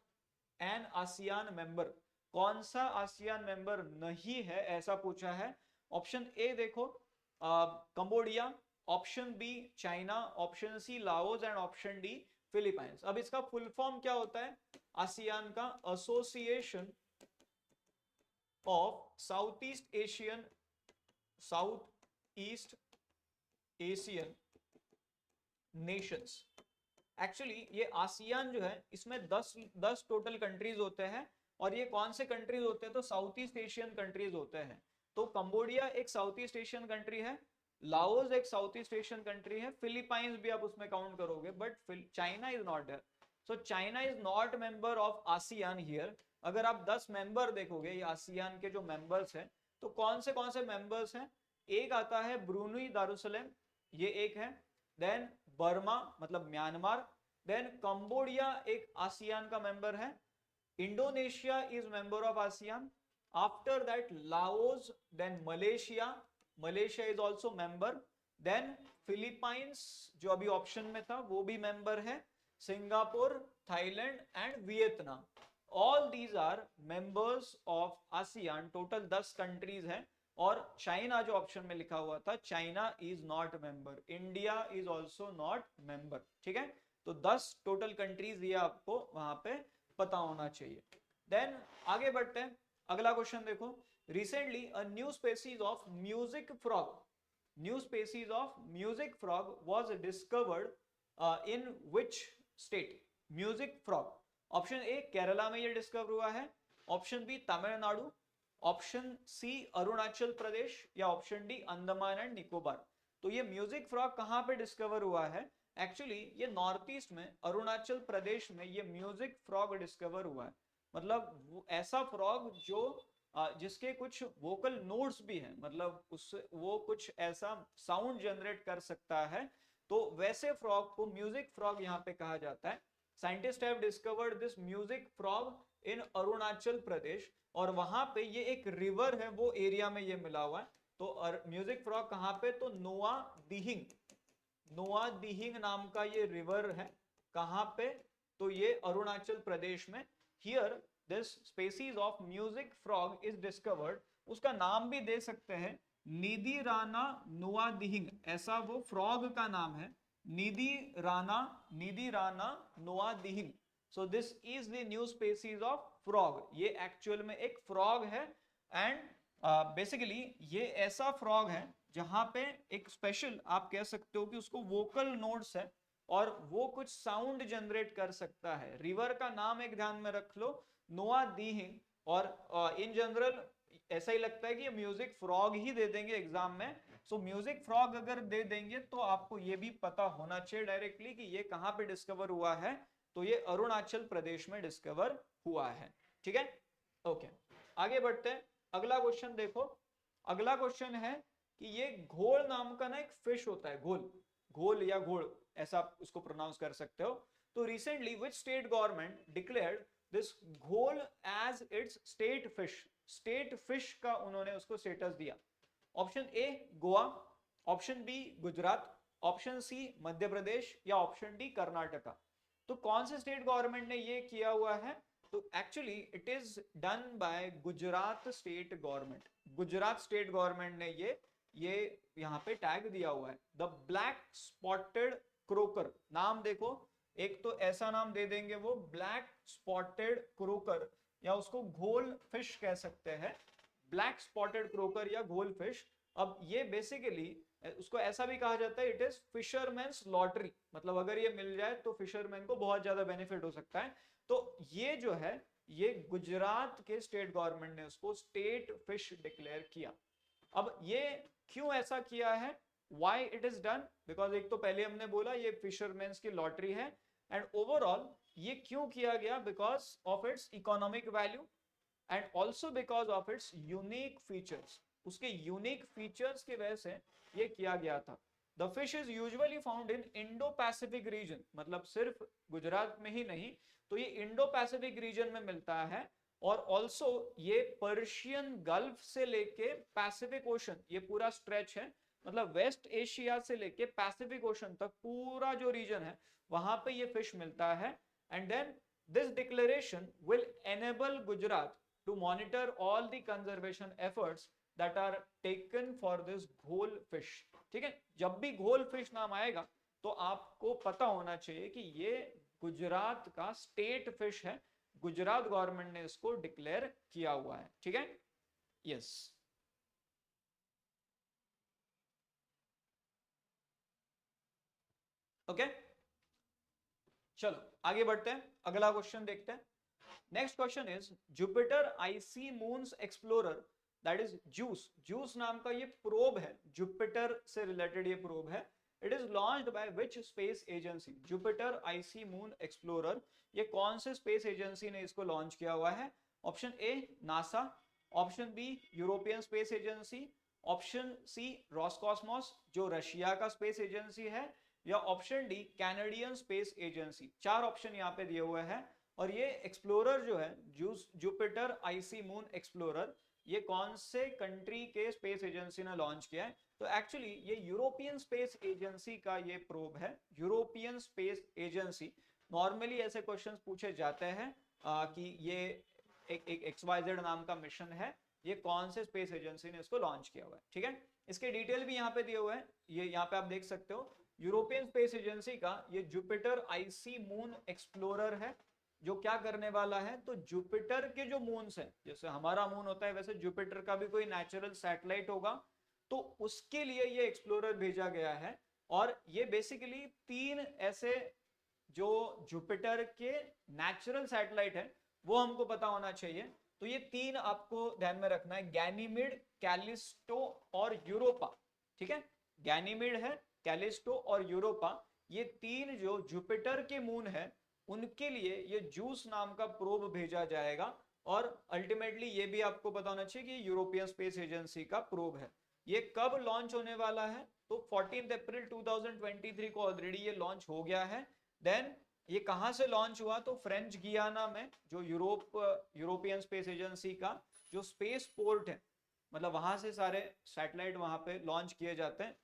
an ASEAN member? कौन सा आसियान मेंबर नहीं है, ऐसा पूछा है। ऑप्शन ए देखो Cambodia, option B China, option C Laos and option D Philippines. अब इसका फुल फॉर्म क्या होता है आसियान का? Association of South East Asian Nations. Actually ये आसियान जो है इसमें 10 टोटल कंट्रीज होते हैं, और ये कौन से कंट्रीज होते हैं? तो साउथ ईस्ट एशियन कंट्रीज होते हैं। तो कंबोडिया एक साउथ ईस्ट एशियन कंट्री है, लाओस एक साउथ ईस्ट एशियन कंट्री है, फिलीपाइंस भी आप उसमें काउंट करोगे, but China is not there. So China is not member of ASEAN here. अगर आप 10 मेंबर देखोगे ये आसियान के जो मेंबर्स हैं, तो कौन से मेंबर्स हैं? एक आता है ब्रूनई दारुसलेम, ये एक है। देन बर्मा मतलब म्यांमार, देन कंबोडिया एक आसियान का मेंबर है, Indonesia is member of ASEAN, after that Laos, then Malaysia is also member, then Philippines जो अभी ऑप्शन में था वो भी मेंबर है, Singapore, Thailand and Vietnam. All these are members of ASEAN, total 10 countries हैं, और चाइना जो ऑप्शन में लिखा हुआ था, China is not member, India is also not member, ठीक है। तो 10 टोटल कंट्रीज ये आपको वहां पे पता होना चाहिए। देन आगे बढ़ते हैं, अगला क्वेश्चन देखो, recently a new species of music frog, new species of music frog was discovered in which state, music frog, option A Kerala में ये डिस्कवर हुआ है, option B Tamil Nadu, option C Arunachal Pradesh, या option D Andaman and Nicobar. तो ये म्यूजिक फ्रॉग कहां पे डिस्कवर हुआ है, एक्चुअली ये नॉर्थ ईस्ट में अरुणाचल प्रदेश में ये म्यूजिक फ्रॉग डिस्कवर हुआ है। मतलब ऐसा फ्रॉग जो जिसके कुछ वोकल नोट्स भी हैं, मतलब उससे वो कुछ ऐसा साउंड जनरेट कर सकता है, तो वैसे फ्रॉग को म्यूजिक फ्रॉग यहाँ पे कहा जाता है। Scientist have discovered this music frog in Arunachal Pradesh, और वहां पे ये एक रिवर है वो एरिया में ये मिला हुआ है। तो म्यूजिक फ्रॉग कहाँ पे, तो नोआ दिहिंग, नोआ दिहिंग नाम का ये रिवर है, कहां पे, तो ये अरुणाचल प्रदेश में। Here this species of music frog is discovered, उसका नाम भी दे सकते हैं निधि राना नोआ दिहिंग, ऐसा वो फ्रॉग का नाम है, निधि राना नोआ दिहिंग। सो this is the new species of frog, ये एक्चुअल में एक फ्रॉग है, एंड बेसिकली ये ऐसा फ्रॉग है जहां पे एक स्पेशल आप कह सकते हो कि उसको वोकल नोड्स है, और वो कुछ साउंड जनरेट कर सकता है। रिवर का नाम एक ध्यान में रख लो, नोआ दीहिंग, और इन जनरल ऐसा ही लगता है कि ये म्यूजिक फ्रॉग ही दे देंगे एग्जाम में। सो म्यूजिक फ्रॉग अगर दे देंगे तो आपको ये भी पता होना चाहिए डायरेक्टली कि ये कहां पे डिस्कवर हुआ है, तो ये अरुणाचल प्रदेश में डिस्कवर हुआ है, ठीक है। ओके, आगे बढ़ते हैं, अगला क्वेश्चन देखो, अगला क्वेश्चन है कि ये घोल नाम का ना एक फिश होता है, घोल, घोल या घोल ऐसा आप उसको प्रोनाउंस कर सकते हो। तो recently which state government declared this ghol as its state fish, state fish का उन्होंने उसको स्टेटस दिया। Option A Goa, option B Gujarat, option C Madhya Pradesh, या ऑप्शन डी कर्नाटका। तो कौन से स्टेट गवर्नमेंट ने ये किया हुआ है, तो actually it is done by Gujarat state government, Gujarat state government ने ये यहाँ पे टैग दिया हुआ है। द ब्लैक स्पॉटेड क्रोकर, नाम देखो, एक तो ऐसा नाम दे देंगे वो ब्लैक स्पॉटेड क्रोकर, या उसको घोल फिश कह सकते हैं, ब्लैक स्पॉटेड क्रोकर या घोल फिश। अब ये बेसिकली उसको ऐसा भी कहा जाता है, इट इज फिशरमैन्स लॉटरी, मतलब अगर ये मिल जाए तो फिशरमैन को बहुत ज्यादा बेनिफिट हो सकता है। तो ये जो है ये गुजरात के स्टेट गवर्नमेंट ने उसको स्टेट फिश डिक्लेयर किया। अब ये क्यों ऐसा किया है, why it is done, because एक तो पहले हमने बोला ये फिशरमैन्स की लॉटरी है, एंड ओवरऑल ये क्यों किया गया, because of its economic value, and also because of its unique features, उसके यूनिक फीचर्स की वजह से ये किया गया था। The fish is usually found in Indo Pacific region, मतलब सिर्फ गुजरात में ही नहीं, तो ये इंडो पैसिफिक रीजन में मिलता है, और ऑल्सो ये पर्शियन गल्फ से लेके पैसिफिक ओशन, ये पूरा स्ट्रेच है, मतलब वेस्ट एशिया से लेके पैसिफिक ओशन तक पूरा जो रीजन है वहां पे ये फिश मिलता है। And then this declaration will enable Gujarat to monitor all the conservation efforts that are taken for this घोल fish, ठीक है। जब भी घोल फिश नाम आएगा तो आपको पता होना चाहिए कि ये गुजरात का स्टेट फिश है, गुजरात गवर्नमेंट ने इसको डिक्लेयर किया हुआ है, ठीक है। यस, ओके, चलो आगे बढ़ते हैं, अगला क्वेश्चन देखते हैं। Next question is Jupiter IC moons explorer, that is juice, juice नाम का ये प्रोब है, जुपिटर से रिलेटेड ये प्रोब है। It is launched by which space agency, Jupiter IC moon explorer, ये कौन से स्पेस एजेंसी ने इसको लॉन्च किया हुआ है। Option A NASA, option B European space agency, option C Roscosmos जो रशिया का स्पेस एजेंसी है, या option D Canadian space Agency. चार ऑप्शन यहाँ पे दिए हुए हैं, और ये एक्सप्लोरर जो है जुपिटर आईसी मून एक्सप्लोरर, ये कौन से कंट्री के स्पेस एजेंसी ने लॉन्च किया है, तो एक्चुअली ये यूरोपियन स्पेस एजेंसी का ये प्रोब है, यूरोपियन स्पेस एजेंसी नॉर्मली ऐसे क्वेश्चंस पूछे जाते हैं कि ये एक XYZ नाम का मिशन है, ये कौन से स्पेस एजेंसी ने इसको लॉन्च किया हुआ है, ठीक है। इसके डिटेल भी यहाँ पे दिए हुए हैं, ये यहाँ पे आप देख सकते हो। यूरोपियन स्पेस एजेंसी का ये जुपिटर आईसी मून एक्सप्लोरर है, जो क्या करने वाला है, तो जुपिटर के जो मून्स हैं, जैसे हमारा मून होता है वैसे जुपिटर का भी कोई नेचुरल सैटेलाइट होगा, तो उसके लिए ये एक्सप्लोरर भेजा गया है। और ये बेसिकली 3 ऐसे जो जुपिटर के नेचुरल सैटेलाइट है वो हमको पता होना चाहिए। तो ये 3 आपको ध्यान में रखना है, गैनीमीड, कैलिस्टो और यूरोपा, ठीक है। गैनीमीड है, कैलिस्टो और यूरोपा, ये 3 जो जुपिटर के मून है उनके लिए ये जूस नाम का प्रोब भेजा जाएगा। और अल्टीमेटली ये भी आपको पता होना चाहिए कि यूरोपियन स्पेस एजेंसी का प्रोब है। ये कब लॉन्च होने वाला है, तो 14 अप्रैल 2023 को ऑलरेडी ये लॉन्च हो गया है। देन ये कहां से लॉन्च हुआ, तो फ्रेंच गियाना में, जो यूरोपियन स्पेस एजेंसी का जो स्पेस पोर्ट है, मतलब वहां से सारे सैटेलाइट वहां पे लॉन्च किए जाते हैं,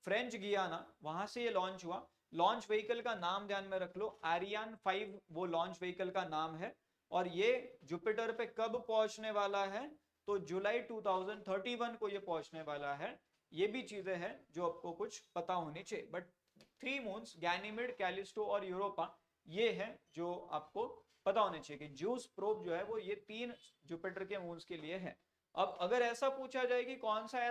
फ्रेंच गियाना, वहां से ये लॉन्च हुआ। लॉन्च व्हीकल का नाम ध्यान में रख लो, एरियन 5 वो लॉन्च व्हीकल का नाम है। और ये जुपिटर पे कब पहुंचने वाला है, तो जुलाई 2031 को ये पहुंचने वाला है। ये भी चीजें हैं जो आपको कुछ पता होनी चाहिए। बट 3 मून्स, गैनीमेड, कैलिस्टो और यूरोपा, ये है जो आपको पता होने चाहिए कि जूस प्रोब जो है वो ये 3 जुपिटर के मून्स के लिए है। अब अगर ऐसा पूछा जाए कि कौन सा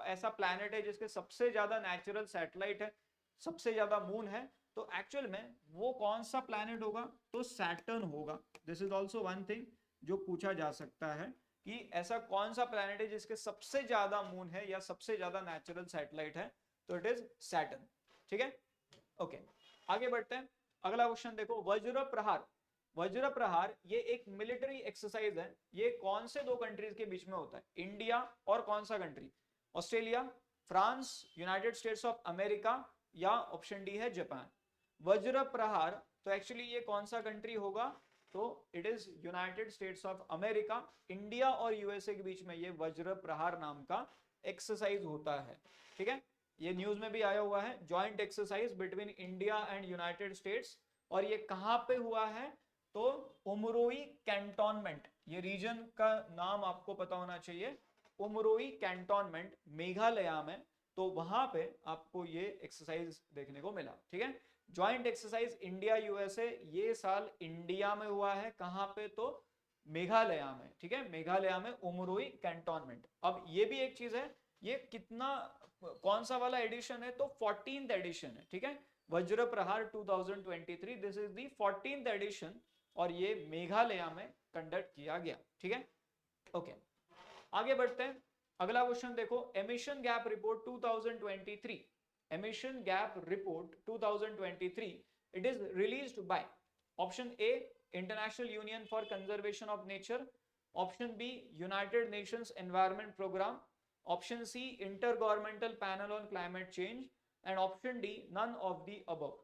ऐसा प्लैनेट है जिसके सबसे ज्यादा नेचुरल सैटेलाइट है, सबसे ज्यादा मून है, तो एक्चुअल में वो कौन सा प्लैनेट होगा, तो सैटर्न होगा। This is also one thing जो पूछा जा सकता है कि ऐसा कौन सा प्लैनेट है जिसके सबसे ज्यादा मून है या सबसे ज्यादा नेचुरल सैटेलाइट है, तो इट इज सैटर्न, ठीक है। ओके, आगे बढ़ते हैं। अगला क्वेश्चन देखो, वज्र प्रहार। वज्र प्रहार ये एक मिलिट्री एक्सरसाइज है, ये कौन से 2 कंट्रीज के बीच में होता है, इंडिया और कौन सा country, Australia, France, United states of America, या ऑप्शन डी है जापान। वज्र प्रहार, तो एक्चुअली ये कौन सा कंट्री होगा, तो it is United states of America. India और यूएसए के बीच में ये वज्र प्रहार नाम का एक्सरसाइज होता है, ठीक है। ये न्यूज में भी आया हुआ है, joint exercise between India and United states. और ये कहां पे हुआ है, तो उमरोई कैंटोनमेंट, ये रीजन का नाम आपको पता होना चाहिए, उमरोई कैंटोनमेंट, मेघालय में। तो वहां पे आपको ये एक्सरसाइज देखने को मिला, ठीक है। ज्वाइंट एक्सरसाइज इंडिया यूएसए, ये साल इंडिया में हुआ है, कहां पे, तो मेघालय में, ठीक है, मेघालय में उमरोई कैंटोनमेंट। अब ये भी एक चीज है, ये कितना, कौन सा वाला एडिशन है, तो 14th एडिशन है, ठीक है। वज्र प्रहार 2023, this is the 14th addition, और ये मेघालय में कंडक्ट किया गया, ठीक है। ओके, आगे बढ़ते हैं। अगला क्वेश्चन देखो, emission gap report 2023, emission gap report 2023, it is released by option A International Union for Conservation of Nature, option B United Nations environment Programme, option C Intergovernmental Panel on Climate Change, and option D none of the above.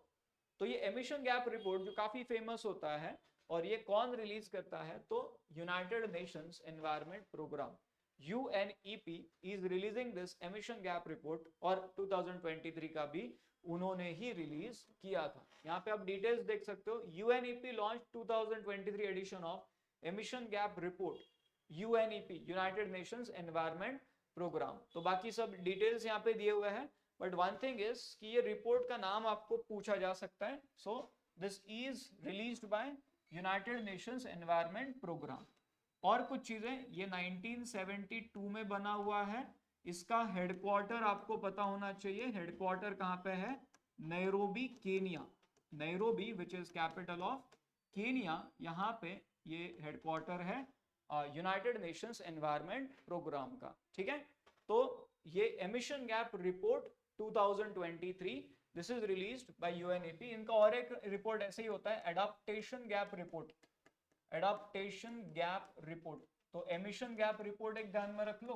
तो ये एमिशन गैप रिपोर्ट जो काफी फेमस होता है, और ये कौन रिलीज करता है, तो United Nations environment Programme, UNEP is releasing this emission gap report, और 2023 का भी उन्होंने ही रिलीज किया था। यहाँ पे आप डिटेल्स देख सकते हो, UNEP launch 2023 edition of emission gap report, UNEP United Nations environment Programme. तो बाकी सब डिटेल्स यहाँ पे दिए हुए हैं, बट वन थिंग इज कि ये रिपोर्ट का नाम आपको पूछा जा सकता है। So this is released by United Nations environment Programme. और कुछ चीजें, ये 1972 में बना हुआ है, इसका हेडक्वार्टर आपको पता होना चाहिए, हेडक्वार्टर कहां पे है, Nairobi Kenya, Nairobi which is capital of Kenya, यहाँ पे ये हेडक्वार्टर है यूनाइटेड नेशंस एनवायरनमेंट प्रोग्राम का, ठीक है। तो ये emission gap report 2023, this is released bye UNEP. इनका और एक रिपोर्ट ऐसे ही होता है, adaptation gap report, adaptation gap report. तो एमिशन गैप रिपोर्ट एक ध्यान में रख लो,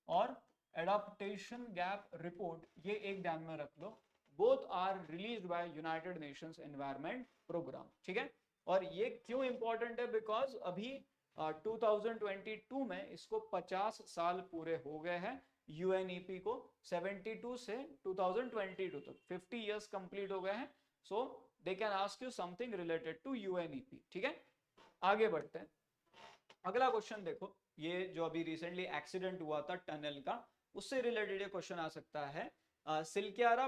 और एडाप्टेशन गैप रिपोर्ट ये एक ध्यान में रख लो, both are released by United Nations environment programme, ठीक है। और ये क्यों इंपॉर्टेंट है, बिकॉज अभी 2022 में इसको 50 साल पूरे हो गए हैं, यूएनईपी को 72 से 2022 तक 50 इयर्स कंप्लीट हो गए हैं। So they can ask you something related to UNEP. ठीक है, आगे बढ़ते हैं। अगला क्वेश्चन देखो, ये जो अभी रिसेंटली एक्सीडेंट हुआ था टनल का, उससे रिलेटेड ये क्वेश्चन आ सकता है। Silkyara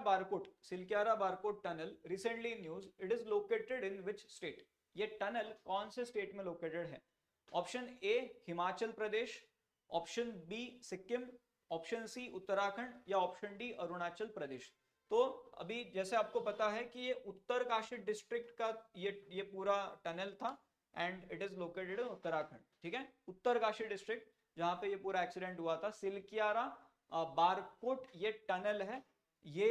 Barkot tunnel recently news, it is located in which state? ये टनल कौन से स्टेट में लोकेटेड है? Option A Himachal Pradesh, option B Sikkim, option C Uttarakhand, या ऑप्शन डी अरुणाचल प्रदेश। तो अभी जैसे आपको पता है कि ये उत्तरकाशी डिस्ट्रिक्ट का ये पूरा टनल था एंड इट इज लोकेटेड इन उत्तराखंड। ठीक है, उत्तरकाशी डिस्ट्रिक्ट जहां पे ये पूरा एक्सीडेंट हुआ था। सिल्क्यारा बारकोट ये टनल है। ये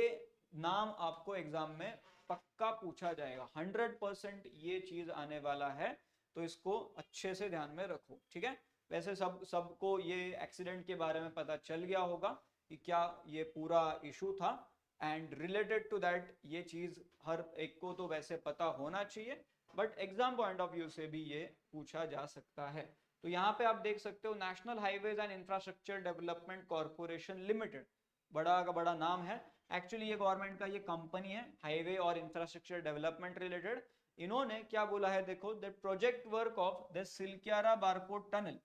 नाम आपको एग्जाम में पक्का पूछा जाएगा, 100% ये चीज आने वाला है, तो इसको अच्छे से ध्यान में रखो। ठीक है, वैसे सबको ये एक्सीडेंट के बारे में पता चल गया होगा कि क्या ये पूरा इशू था, एंड रिलेटेड टू दैट ये चीज हर एक को तो वैसे पता होना चाहिए, but exam point of view से भी ये पूछा जा सकता है। तो यहाँ पे आप देख सकते हो national highways and infrastructure development corporation limited, बड़ा का बड़ा नाम है। एक्चुअली ये गवर्नमेंट का ये कंपनी है, हाईवे और इंफ्रास्ट्रक्चर डेवलपमेंट रिलेटेड। इन्होंने क्या बोला है देखो, the project work of the Silkyara Barkot tunnel,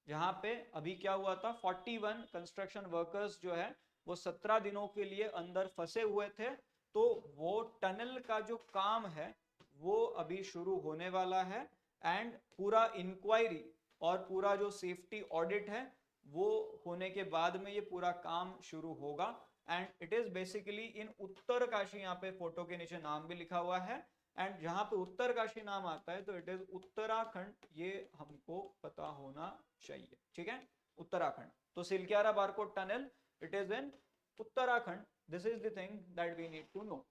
जहां पे अभी क्या हुआ था, 41 कंस्ट्रक्शन वर्कर्स जो है वो 17 दिनों के लिए अंदर फंसे हुए थे। तो वो टनल का जो काम है वो अभी शुरू होने वाला है, एंड पूरा इंक्वायरी और पूरा जो सेफ्टी ऑडिट है वो होने के बाद में ये पूरा काम शुरू होगा। एंड इट इज बेसिकली इन उत्तरकाशी, यहाँ पे फोटो के नीचे नाम भी लिखा हुआ है, एंड जहां पे उत्तरकाशी नाम आता है तो इट इज उत्तराखंड, ये हमको पता होना चाहिए। ठीक है, उत्तराखंड। तो Silkyara Barkot tunnel it is in Uttarakhand, this is the thing that we need to know.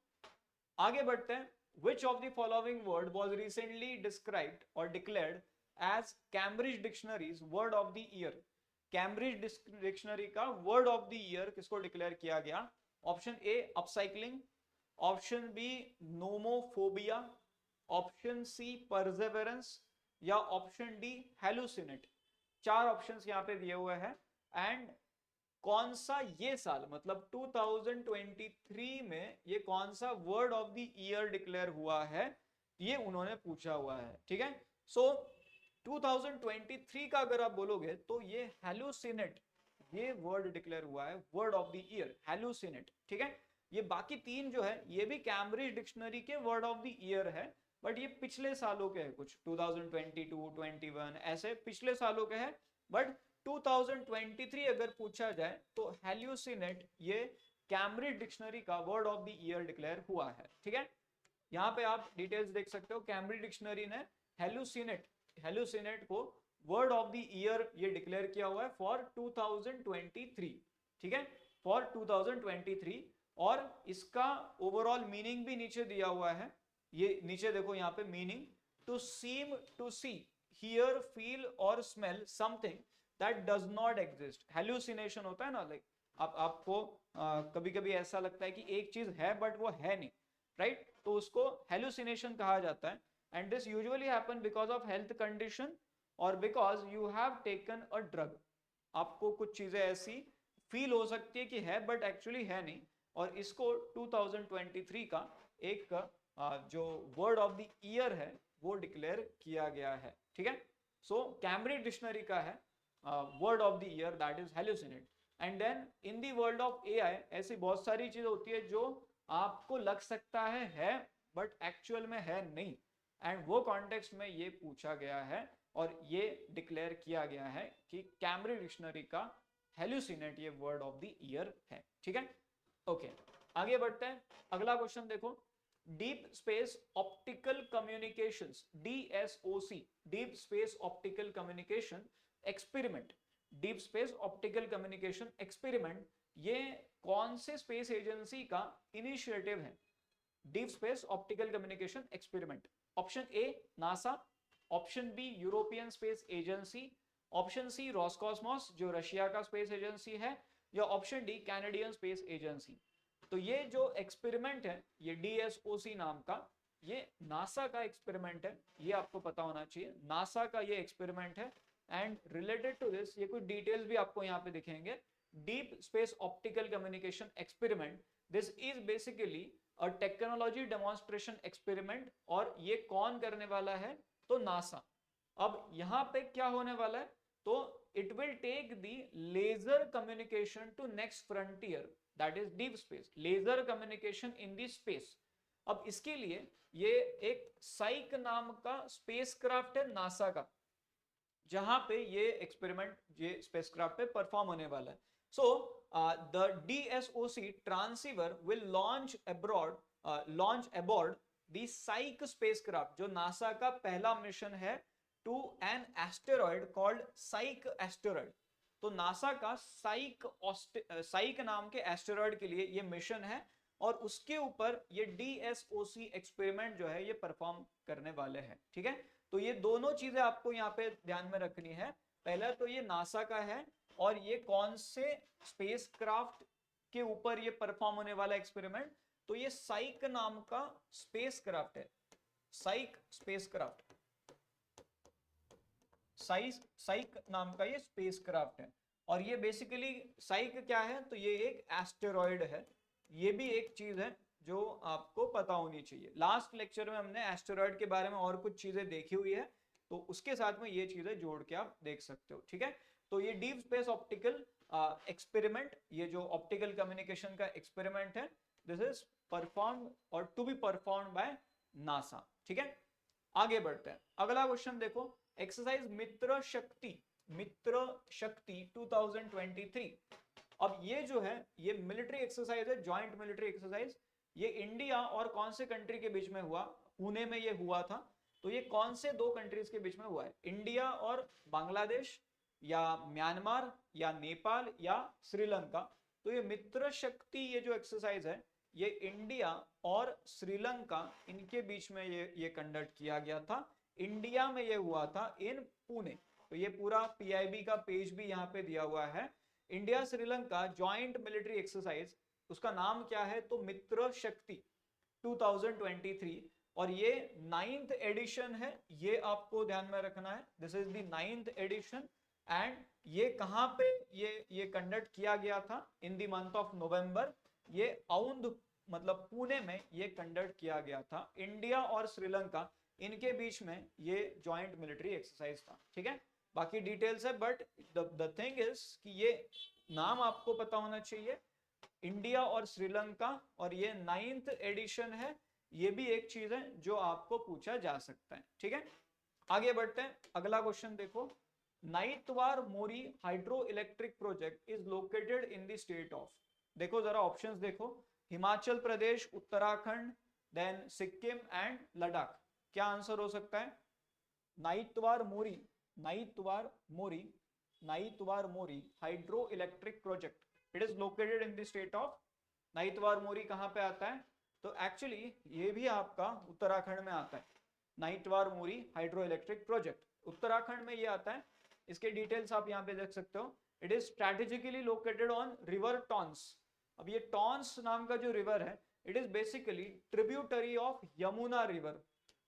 आगे बढ़ते हैं। Which of the following word was recently described or declared as Cambridge Dictionary's word of the year? Cambridge Dictionary का word of the year किसको डिक्लेयर किया गया? Option A upcycling, option B nomophobia, option C perseverance, या ऑप्शन डी हेलुसिनेट। 4 ऑप्शंस यहाँ पे दिए हुए हैं, एंड कौन सा ये साल मतलब 2023 में ये कौन सा word of the year declare हुआ है, ये उन्होंने पूछा हुआ है। ठीक है, सो 2023 का अगर आप बोलोगे तो ये हेलुसिनेट, ये वर्ड डिक्लेयर हुआ है word of the year, hallucinate. ठीक है, ये बाकी 3 जो है ये भी कैम्ब्रिज डिक्शनरी के वर्ड ऑफ द ईयर है, बट ये पिछले सालों के हैं, कुछ 2022, 21 ऐसे पिछले सालों के हैं। बट 2023 अगर पूछा जाए तो हेल्यूसिनेट ये कैम्ब्रिज डिक्शनरी का word of the year declare हुआ है। ठीक है, यहाँ पे आप डिटेल्स देख सकते हो, कैम्ब्रिज डिक्शनरी ने हेल्यूसिनेट को वर्ड ऑफ द ईयर ये डिक्लेयर किया हुआ है फॉर 2023। ठीक है, फॉर 2023, और इसका ओवरऑल मीनिंग भी नीचे दिया हुआ है। ये नीचे देखो यहाँ पे meaning, to seem to see hear feel और smell something that does not exist. Hallucination होता है ना, लाइक आपको कभी कभी ऐसा लगता है कि एक चीज है बट वो है नहीं, राइट? तो उसको हेल्यूसिनेशन कहा जाता है, and this usually happen because of health condition और because you have taken a drug. आपको कुछ चीजें ऐसी फील हो सकती है कि है बट एक्चुअली है नहीं, और इसको 2023 का एक जो वर्ड ऑफ द ईयर है वो डिक्लेयर किया गया है। ठीक है, सो कैम्ब्रिज डिक्शनरी का है word of the year that is hallucinate. And then in the world of AI ऐसी बहुत सारी चीजें होती है जो आपको लग सकता है बट एक्चुअल में है नहीं, एंड वो कॉन्टेक्स्ट में ये पूछा गया है और ये डिक्लेयर किया गया है कि कैम्ब्रिज डिक्शनरी का हेल्यूसिनेट ये वर्ड ऑफ द ईयर है। ठीक है, ओके, आगे बढ़ते हैं। अगला क्वेश्चन देखो, deep space optical communications, DSOC, deep space optical communication experiment, deep space optical communication experiment, ये कौन से स्पेस एजेंसी का इनिशिएटिव है? Deep space optical communication experiment, option A NASA, option B European space agency, option C Roscosmos जो रशिया का स्पेस एजेंसी है, या option D Canadian space agency. तो ये जो एक्सपेरिमेंट है ये DSOC नाम का, ये नासा का एक्सपेरिमेंट है, ये आपको पता होना चाहिए, नासा का ये एक्सपेरिमेंट है। एंड रिलेटेड टू दिस ये कुछ डिटेल्स भी आपको यहाँ पे दिखेंगे। Deep space optical communication experiment, this is basically a technology demonstration experiment, और ये कौन करने वाला है, तो नासा। अब यहाँ पे क्या होने वाला है, तो it will take the laser communication to next frontier, that is deep space, laser communication in the space. अब इसके लिए ये एक साइक नाम का स्पेसक्राफ्ट है नासा का, जहां पे ये एक्सपेरिमेंट ये स्पेसक्राफ्ट पे परफॉर्म होने वाला है। So the DSOC transceiver will launch aboard the Psyche spacecraft, जो नासा का पहला मिशन है, to an asteroid called Psyche asteroid. तो नासा का साइक नाम के एस्टेरॉयड के लिए ये मिशन है, और उसके ऊपर ये DSOC एक्सपेरिमेंट जो है ये परफॉर्म करने वाले हैं। ठीक है, तो ये दोनों चीजें आपको यहाँ पे ध्यान में रखनी है। पहला तो ये नासा का है, और ये कौन से स्पेसक्राफ्ट के ऊपर ये परफॉर्म होने वाला एक्सपेरिमेंट, तो ये साइक नाम का स्पेसक्राफ्ट है, साइक स्पेसक्राफ्ट, साइक नाम का ये स्पेसक्राफ्ट है। और ये बेसिकली साइक क्या है, तो ये एक एस्टेरॉयड है। ये भी एक चीज है जो आपको पता होनी चाहिए। लास्ट लेक्चर में हमने एस्टेरॉयड के बारे में और कुछ चीजें देखी हुई है, तो उसके साथ में ये चीजें जोड़ के आप देख सकते हो। ठीक है, तो ये डीप स्पेस ऑप्टिकल एक्सपेरिमेंट, ये जो ऑप्टिकल कम्युनिकेशन का एक्सपेरिमेंट है, दिस इज परफॉर्म और to be perform by NASA. ठीक है, आगे बढ़ते हैं। अगला क्वेश्चन देखो, एक्सरसाइज मित्र शक्ति 2023। अब ये जो है ये मिलिट्री एक्सरसाइज है, जॉइंट मिलिट्री एक्सरसाइज। ये इंडिया और कौन से कंट्री के बीच में हुआ, पुणे में ये हुआ था। तो ये कौन से दो कंट्रीज के बीच में हुआ है, इंडिया और बांग्लादेश, या म्यांमार, या नेपाल, या श्रीलंका। तो ये मित्र शक्ति ये जो एक्सरसाइज है, ये इंडिया और श्रीलंका इनके बीच में ये कंडक्ट किया गया था। इंडिया में ये हुआ था इन पुणे। तो ये पूरा PIB का पेज भी यहाँ पे दिया हुआ है। India Sri Lanka joint military exercise, उसका नाम क्या है, तो मित्र शक्ति 2023, और ये 9th एडिशन है, ये आपको ध्यान में रखना है। This is the 9th edition, एंड ये कहां पे ये कंडक्ट किया गया था, in the month of November. ये औंध मतलब पुणे में ये कंडक्ट किया गया था। इंडिया और श्रीलंका इनके बीच में ये जॉइंट मिलिट्री एक्सरसाइज था। ठीक है, बाकी डिटेल्स है, बट द थिंग इज कि ये नाम आपको पता होना चाहिए, इंडिया और श्रीलंका, और ये 9th एडिशन है। ये भी एक चीज है जो आपको पूछा जा सकता है। ठीक है, आगे बढ़ते हैं। अगला क्वेश्चन देखो, Naitwar Mori hydro electric project is located in the state of. देखो जरा ऑप्शंस देखो, हिमाचल प्रदेश, उत्तराखंड, देन सिक्किम एंड लद्दाख। क्या आंसर हो सकता है, Naitwar Mori, Naitwar Mori, Naitwar Mori hydro electric project, it is located in the state of. Naitwar Mori कहां पे आता है, तो एक्चुअली ये भी आपका उत्तराखंड में आता है। Naitwar Mori hydro electric project Uttarakhand में ये आता है। इसके डिटेल्स आप यहाँ पे देख सकते हो। It is strategically located on river Tons. अब ये टॉन्स नाम का जो रिवर है, it is basically tributary of Yamuna river.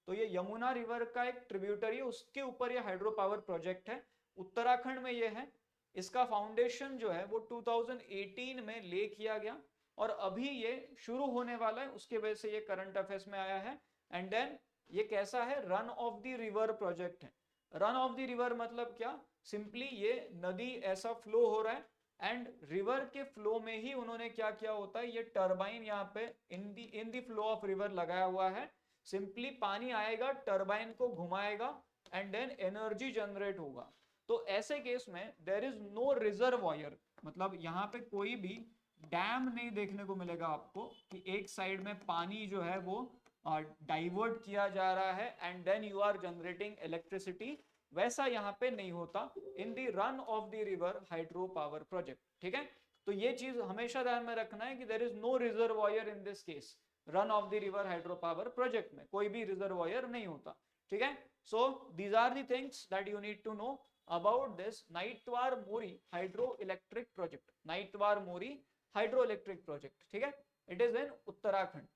तो ये यमुना रिवर का एक ट्रिब्यूटरी है, उसके ऊपर ये हाइड्रो पावर प्रोजेक्ट है, उत्तराखंड में ये है। इसका फाउंडेशन जो है वो 2018 में ले किया गया, और अभी ये शुरू होने वाला है, उसके वजह से ये करंट अफेयर्स में आया है। एंड देन ये कैसा है, run of the river project है। रन ऑफ द रिवर मतलब क्या, सिंपली ये नदी ऐसा फ्लो हो रहा है, एंड रिवर के फ्लो में ही उन्होंने क्या किया होता है, ये टरबाइन यहाँ पे इन दी फ्लो ऑफ रिवर लगाया हुआ है। सिंपली पानी आएगा, टरबाइन को घुमाएगा, एंड देन एनर्जी जनरेट होगा। तो ऐसे केस में देयर इज नो रिजर्वॉयर, मतलब यहाँ पे कोई भी डैम नहीं देखने को मिलेगा आपको कि एक साइड में पानी जो है वो डाइवर्ट किया जा रहा है and then you are generating electricity. वैसा यहाँ पे नहीं होता in the run of the river hydro power project. ठीक है, तो ये चीज हमेशा ध्यान में रखना है कि there is no reservoir in this case. Run of the river hydro power project में कोई भी रिजर्वॉयर नहीं होता। ठीक है, so these are the things that you need to know about this Naitwar Mori hydro electric project. Naitwar Mori hydro electric project, ठीक है, इट इज इन उत्तराखंड।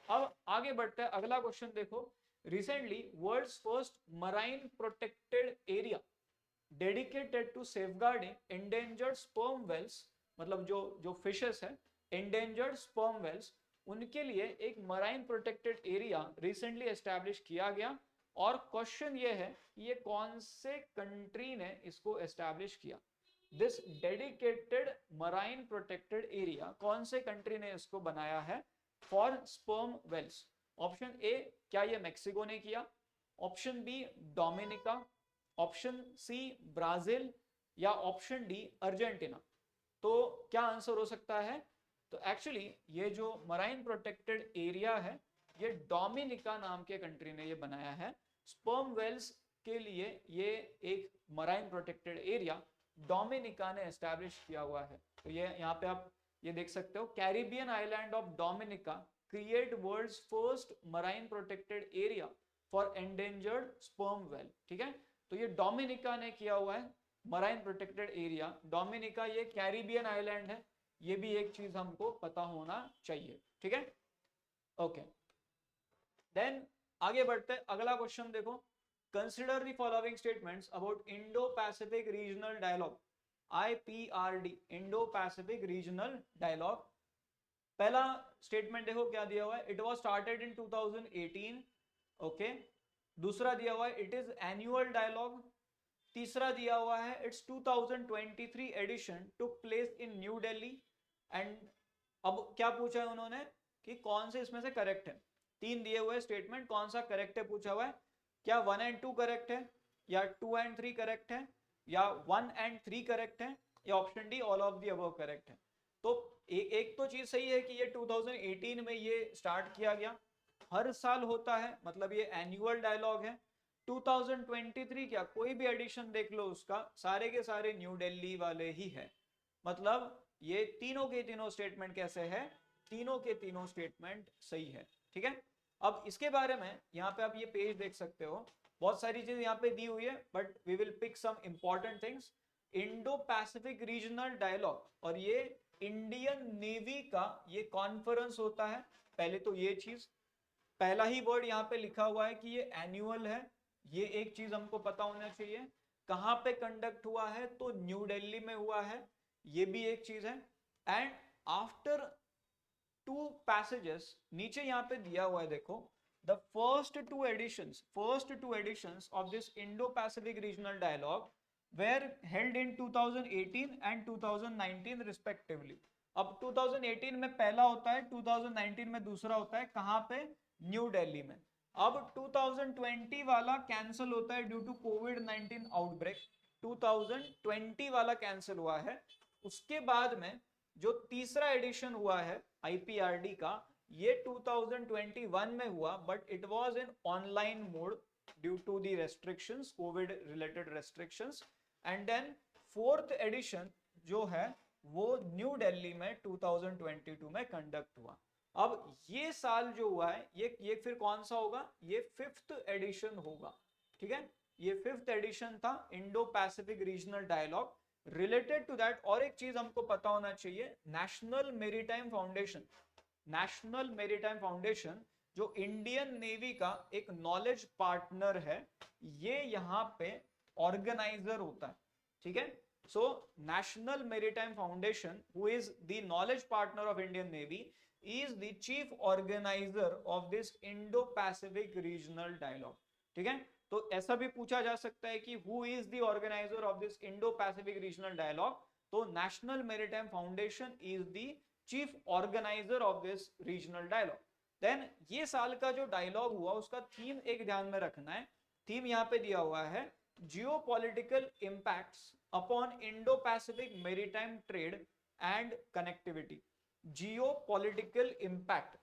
अब आगे बढ़ते हैं, अगला क्वेश्चन देखो, recently world's first marine protected area dedicated to safeguarding endangered sperm whales, मतलब जो फिशेस है एंडेंजर्ड स्पर्म वेल्स, उनके लिए एक marine protected area recently establish किया गया। और क्वेश्चन ये है कि ये कौन से कंट्री ने इसको एस्टैब्लिश किया, this dedicated marine protected area, कौन से कंट्री ने इसको बनाया है for sperm whales. Option A, क्या ये मेक्सिको ने किया, option B Dominica, option C Brazil, या ऑप्शन डी अर्जेंटीना। तो क्या आंसर हो सकता है? तो एक्चुअली ये जो मराइन प्रोटेक्टेड एरिया है ये डोमिनिका नाम के कंट्री ने ये बनाया है। स्पर्म वेल्स के लिए ये एक मराइन प्रोटेक्टेड एरिया डोमिनिका ने एस्टैब्लिश किया हुआ है। तो ये यहाँ पे आप ये देख सकते हो, Caribbean island of Dominica create world's first marine protected area for endangered sperm whale. ठीक है, तो ये डोमिनिका ने किया हुआ है मराइन प्रोटेक्टेड एरिया। डोमिनिका ये कैरिबियन आइलैंड है, ये भी एक चीज हमको पता होना चाहिए। ठीक है, ओके। देन आगे बढ़ते हैं, अगला क्वेश्चन देखो, consider the following statements about Indo Pacific regional dialogue, IPRD, Indo Pacific regional dialogue. पहला स्टेटमेंट देखो क्या दिया हुआ है, it was started in 2018। Okay, दूसरा दिया हुआ है इट इज एनुअल डायलॉग। तीसरा दिया हुआ है it's 2023 edition took place in New Delhi. And अब क्या पूछा है उन्होंने कि कौन से इसमें से करेक्ट है। तीन दिए हुए स्टेटमेंट, कौन सा करेक्ट है पूछा हुआ है। क्या 1 एंड 2 करेक्ट है, या 2 एंड 3 करेक्ट है, या 1 एंड 3 करेक्ट है, या option D all of the above correct है। तो एक तो चीज सही है कि ये 2018 में ये स्टार्ट किया गया, हर साल होता है, मतलब ये एनुअल डायलॉग है। 2023 क्या, कोई भी एडिशन देख लो उसका, सारे के सारे न्यू दिल्ली वाले ही है। मतलब ये तीनों के तीनों स्टेटमेंट कैसे है, तीनों के तीनों स्टेटमेंट सही है। ठीक है, अब इसके बारे में यहाँ पे आप ये पेज देख सकते हो, बहुत सारी चीज यहाँ पे दी हुई है, but we will pick some important things. Indo Pacific regional dialogue, और ये इंडियन नेवी का ये कॉन्फ्रेंस होता है। पहले तो ये चीज, पहला ही वर्ड यहाँ पे लिखा हुआ है कि ये एनुअल है, ये एक चीज हमको पता होना चाहिए। कहाँ पे कंडक्ट हुआ है, तो न्यू दिल्ली में हुआ है, ये भी एक चीज है। एंड आफ्टर 2 पैसेजेस, नीचे यहाँ पे दिया हुआ है देखो, the first two editions of this Indo Pacific regional dialogue were held in 2018 and 2019 respectively। अब 2018 में पहला होता है, 2019 में दूसरा होता है, कहां पे, न्यू दिल्ली में। अब 2020 वाला कैंसिल होता है ड्यू टू कोविड-19 आउटब्रेक, 2020 वाला कैंसिल हुआ है। उसके बाद में जो तीसरा एडिशन हुआ है IPRD का, ये 2021 में हुआ, but it was in online mode due to the restrictions, covid related restrictions. And then fourth edition जो है वो न्यू दिल्ली में 2022 में कंडक्ट हुआ। अब ये साल जो हुआ है ये फिर कौन सा होगा, ये 5th एडिशन होगा। ठीक है, ये 5th एडिशन था Indo Pacific regional dialogue. Related to that और एक चीज हमको पता होना चाहिए, national maritime foundation, national maritime foundation जो इंडियन नेवी का एक नॉलेज पार्टनर है, ये यहाँ पे ऑर्गेनाइजर होता है। ठीक है, so national maritime foundation who is the knowledge partner of Indian navy is the chief organiser of this Indo Pacific regional dialogue. ठीक है, तो ऐसा भी पूछा जा सकता है कि who is the organiser of this Indo Pacific regional dialogue, तो national maritime foundation is the chief organiser of this regional dialogue. Then ये साल का जो डायलॉग हुआ उसका थीम एक ध्यान में रखना है, थीम यहाँ पे दिया हुआ है, geopolitical impacts upon Indo Pacific maritime trade and connectivity. Geopolitical impact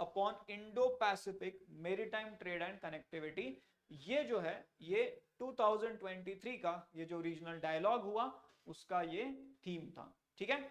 upon Indo Pacific maritime trade and connectivity, ये जो है ये 2023 का ये जो रीजनल डायलॉग हुआ उसका ये थीम था। ठीक है,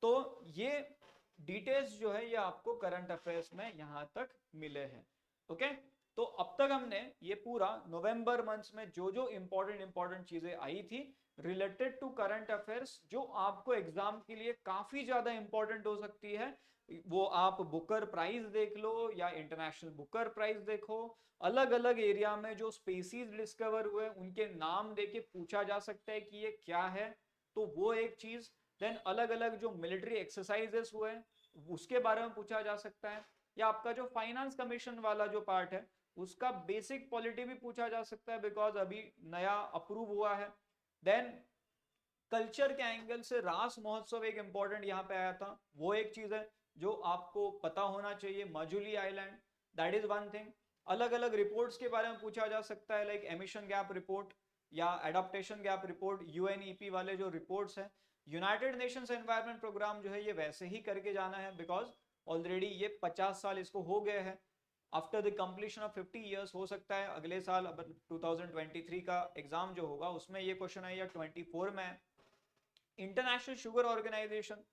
तो ये डिटेल्स जो है ये आपको करंट अफेयर्स में यहां तक मिले हैं। ओके, तो अब तक हमने ये पूरा नवंबर मंथ में जो जो इंपॉर्टेंट चीजें आई थी रिलेटेड टू करंट अफेयर्स, जो आपको एग्जाम के लिए काफी ज्यादा इंपॉर्टेंट हो सकती है, वो आप बुकर प्राइज देख लो या इंटरनेशनल बुकर प्राइज देखो, अलग अलग एरिया में जो स्पीसीज डिस्कवर हुए उनके नाम देके पूछा जा सकता है कि ये क्या है, तो वो एक चीज। देन अलग अलग जो मिलिट्री एक्सरसाइजेस हुए उसके बारे में पूछा जा सकता है, या आपका जो फाइनेंस कमीशन वाला जो पार्ट है उसका बेसिक पॉलिटी भी पूछा जा सकता है, बिकॉज अभी नया अप्रूव हुआ है। देन कल्चर के एंगल से रास महोत्सव एक इंपॉर्टेंट यहाँ पे आया था, वो एक चीज है जो आपको पता होना चाहिए। Majuli island, that is one thing. अलग अलग रिपोर्ट्स के बारे में पूछा जा सकता है, लाइक एमिशन गैप रिपोर्ट या एडाप्टेशन गैप रिपोर्ट, यूएनईपी वाले जो रिपोर्ट्स हैं। यूनाइटेड नेशंस एनवायरनमेंट प्रोग्राम जो है ये वैसे ही करके जाना है, बिकॉज ऑलरेडी ये 50 साल इसको हो गए हैं। After the completion of 50 years हो सकता है अगले साल 2023 का एग्जाम जो होगा उसमें ये क्वेश्चन है, या 24 में है। इंटरनेशनल शुगर ऑर्गेनाइजेशन,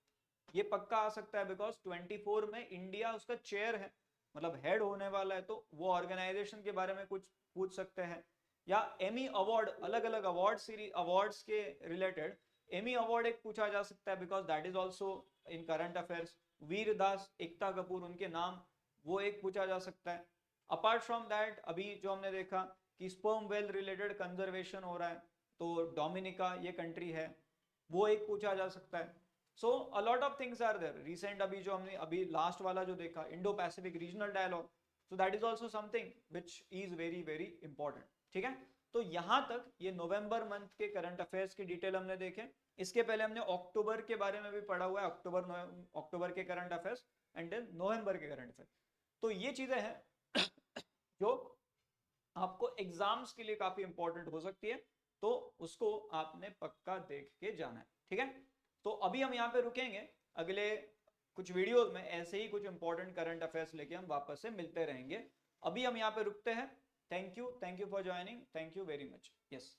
ये पक्का आ सकता है, बिकॉज 24 में इंडिया उसका चेयर है, मतलब हेड होने वाला है, तो वो ऑर्गेनाइजेशन के बारे में कुछ पूछ सकते हैं। या एमी अवार्ड, अलग अलग अवार्ड सीरीज अवार्ड्स के रिलेटेड एमी अवार्ड एक पूछा जा सकता है, because that is also in current affairs. Vir Das, Ekta Kapoor, उनके नाम, वो एक पूछा जा सकता है। अपार्ट फ्रॉम दैट अभी जो हमने देखा कि स्पर्म वेल रिलेटेड कंजर्वेशन हो रहा है, तो डोमिनिका ये कंट्री है, वो एक पूछा जा सकता है। So a lot of things are there. Recent अभी जो हमने अभी लास्ट वाला जो देखा, Indo Pacific regional dialogue, so that is also something which is very very important. ठीक है, तो यहां तक ये नवंबर मंथ के करंट अफेयर्स की डिटेल हमने देखे। इसके पहले हमने अक्टूबर के बारे में भी पढ़ा हुआ है, अक्टूबर के करंट अफेयर्स एंड देन नवंबर के करंट अफेयर्स। तो ये चीजें हैं जो आपको एग्जाम्स के लिए काफी इंपॉर्टेंट हो सकती है, तो उसको आपने पक्का देख के जाना है। ठीक है, तो अभी हम यहाँ पे रुकेंगे, अगले कुछ वीडियोस में ऐसे ही कुछ इंपॉर्टेंट करंट अफेयर्स लेके हम वापस से मिलते रहेंगे। अभी हम यहाँ पे रुकते हैं। Thank you for joining, thank you very much. Yes.